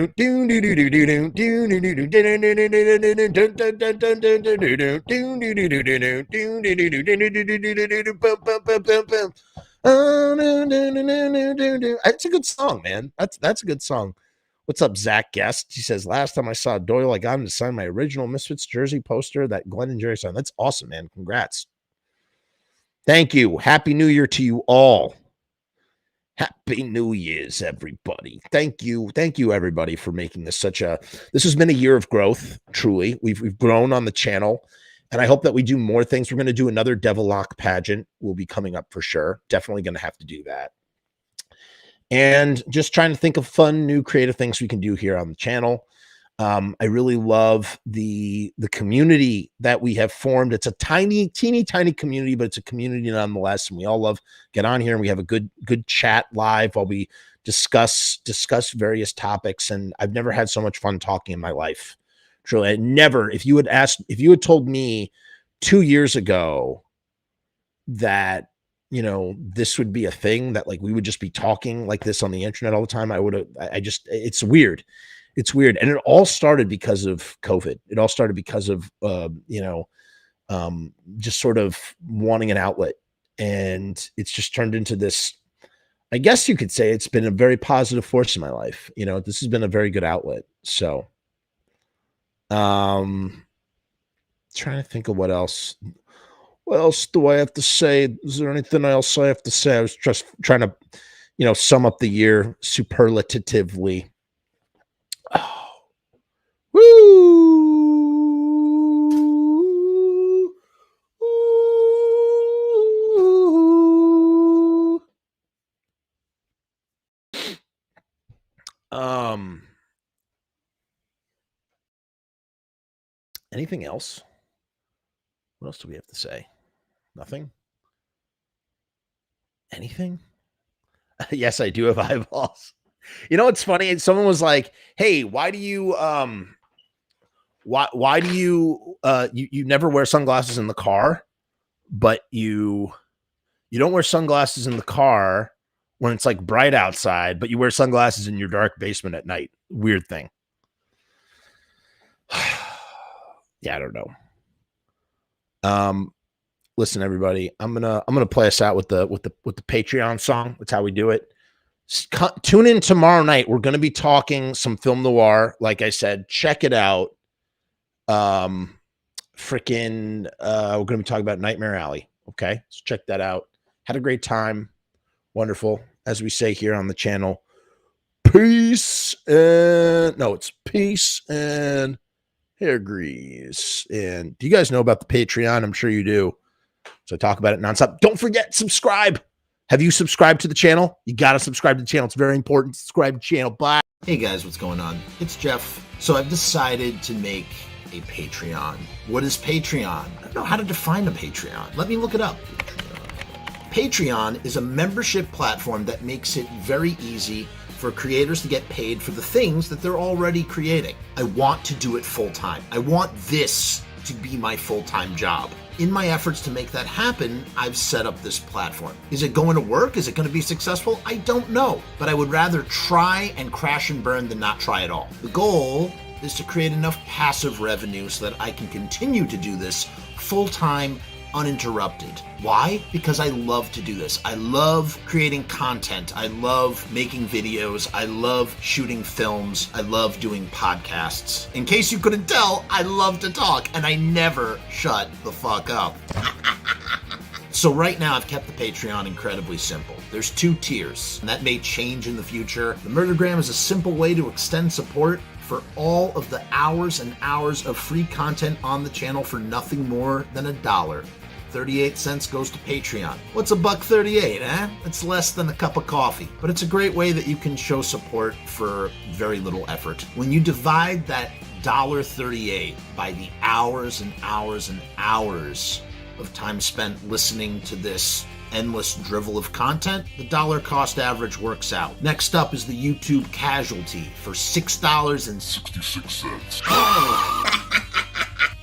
a good song, man. That's a good song. What's up, Zach Guest? He says, last time I saw Doyle, I got him to sign my original Misfits jersey poster that Glenn and Jerry signed. That's awesome, man. Congrats. Thank you. Happy New Year to you all. Happy New Year's, everybody. Thank you, everybody, for making this this has been a year of growth, truly. We've grown on the channel, and I hope that we do more things. We're going to do another Devil Lock pageant. Will be coming up for sure. Definitely going to have to do that. And just trying to think of fun, new, creative things we can do here on the channel. I really love the community that we have formed. It's a teeny tiny community, but it's a community nonetheless. And we all love get on here and we have a good chat live while we discuss various topics. And I've never had so much fun talking in my life. Truly, I never. If you had told me 2 years ago that this would be a thing, that like we would just be talking like this on the internet all the time, it's weird. It's weird. And it all started because of COVID. It all started because of, just sort of wanting an outlet. And it's just turned into this, I guess you could say it's been a very positive force in my life. This has been a very good outlet. So, trying to think of what else do I have to say? Is there anything else I have to say? I was just trying to, sum up the year superlatively. Oh, woo! Anything else? What else do we have to say? Nothing? Anything? Yes, I do have eyeballs. It's funny. Someone was like, "Hey, why do you why do you you never wear sunglasses in the car, but you don't wear sunglasses in the car when it's like bright outside, but you wear sunglasses in your dark basement at night?" Weird thing. Yeah, I don't know. Listen, everybody, I'm gonna play us out with the Patreon song. That's how we do it. Tune in tomorrow night. We're going to be talking some film noir. Like I said, check it out. We're going to be talking about Nightmare Alley. Okay, so check that out. Had a great time. Wonderful, as we say here on the channel. Peace it's peace and hair grease. And do you guys know about the Patreon? I'm sure you do. So I talk about it nonstop. Don't forget, subscribe. Have you subscribed to the channel? You got to subscribe to the channel. It's very important. Subscribe to the channel. Bye. Hey guys, what's going on? It's Jeff. So I've decided to make a Patreon. What is Patreon? I don't know how to define a Patreon. Let me look it up. Patreon is a membership platform that makes it very easy for creators to get paid for the things that they're already creating. I want to do it full time. I want this to be my full-time job. In my efforts to make that happen, I've set up this platform. Is it going to work? Is it going to be successful? I don't know, but I would rather try and crash and burn than not try at all. The goal is to create enough passive revenue so that I can continue to do this full-time, uninterrupted. Why? Because I love to do this. I love creating content. I love making videos. I love shooting films. I love doing podcasts. In case you couldn't tell, I love to talk and I never shut the fuck up. So right now I've kept the Patreon incredibly simple. There's 2 tiers, and that may change in the future. The Murdergram is a simple way to extend support for all of the hours and hours of free content on the channel for nothing more than $1. 38 cents goes to Patreon. What's $1.38, eh? It's less than a cup of coffee, but it's a great way that you can show support for very little effort. When you divide that $1.38 by the hours and hours and hours of time spent listening to this endless drivel of content, the dollar cost average works out. Next up is the YouTube Casualty for $6.66.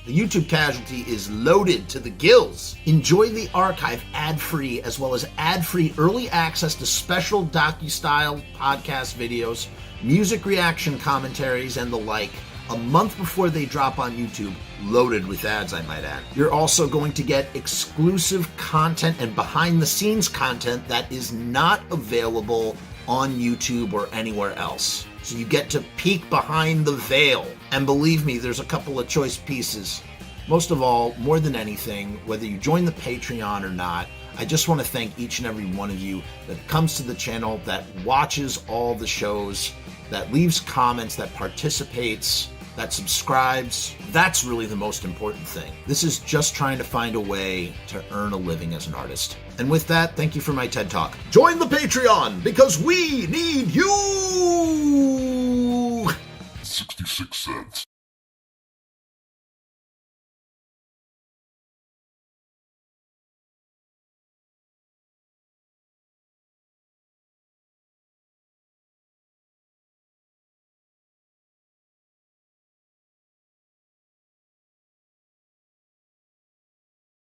The YouTube Casualty is loaded to the gills. Enjoy the archive ad-free, as well as ad-free early access to special docu-style podcast videos, music reaction commentaries, and the like, a month before they drop on YouTube, loaded with ads, I might add. You're also going to get exclusive content and behind-the-scenes content that is not available on YouTube or anywhere else. So you get to peek behind the veil. And believe me, there's a couple of choice pieces. Most of all, more than anything, whether you join the Patreon or not, I just want to thank each and every one of you that comes to the channel, that watches all the shows, that leaves comments, that participates, that subscribes. That's really the most important thing. This is just trying to find a way to earn a living as an artist. And with that, thank you for my TED Talk. Join the Patreon because we need you! 66 cents.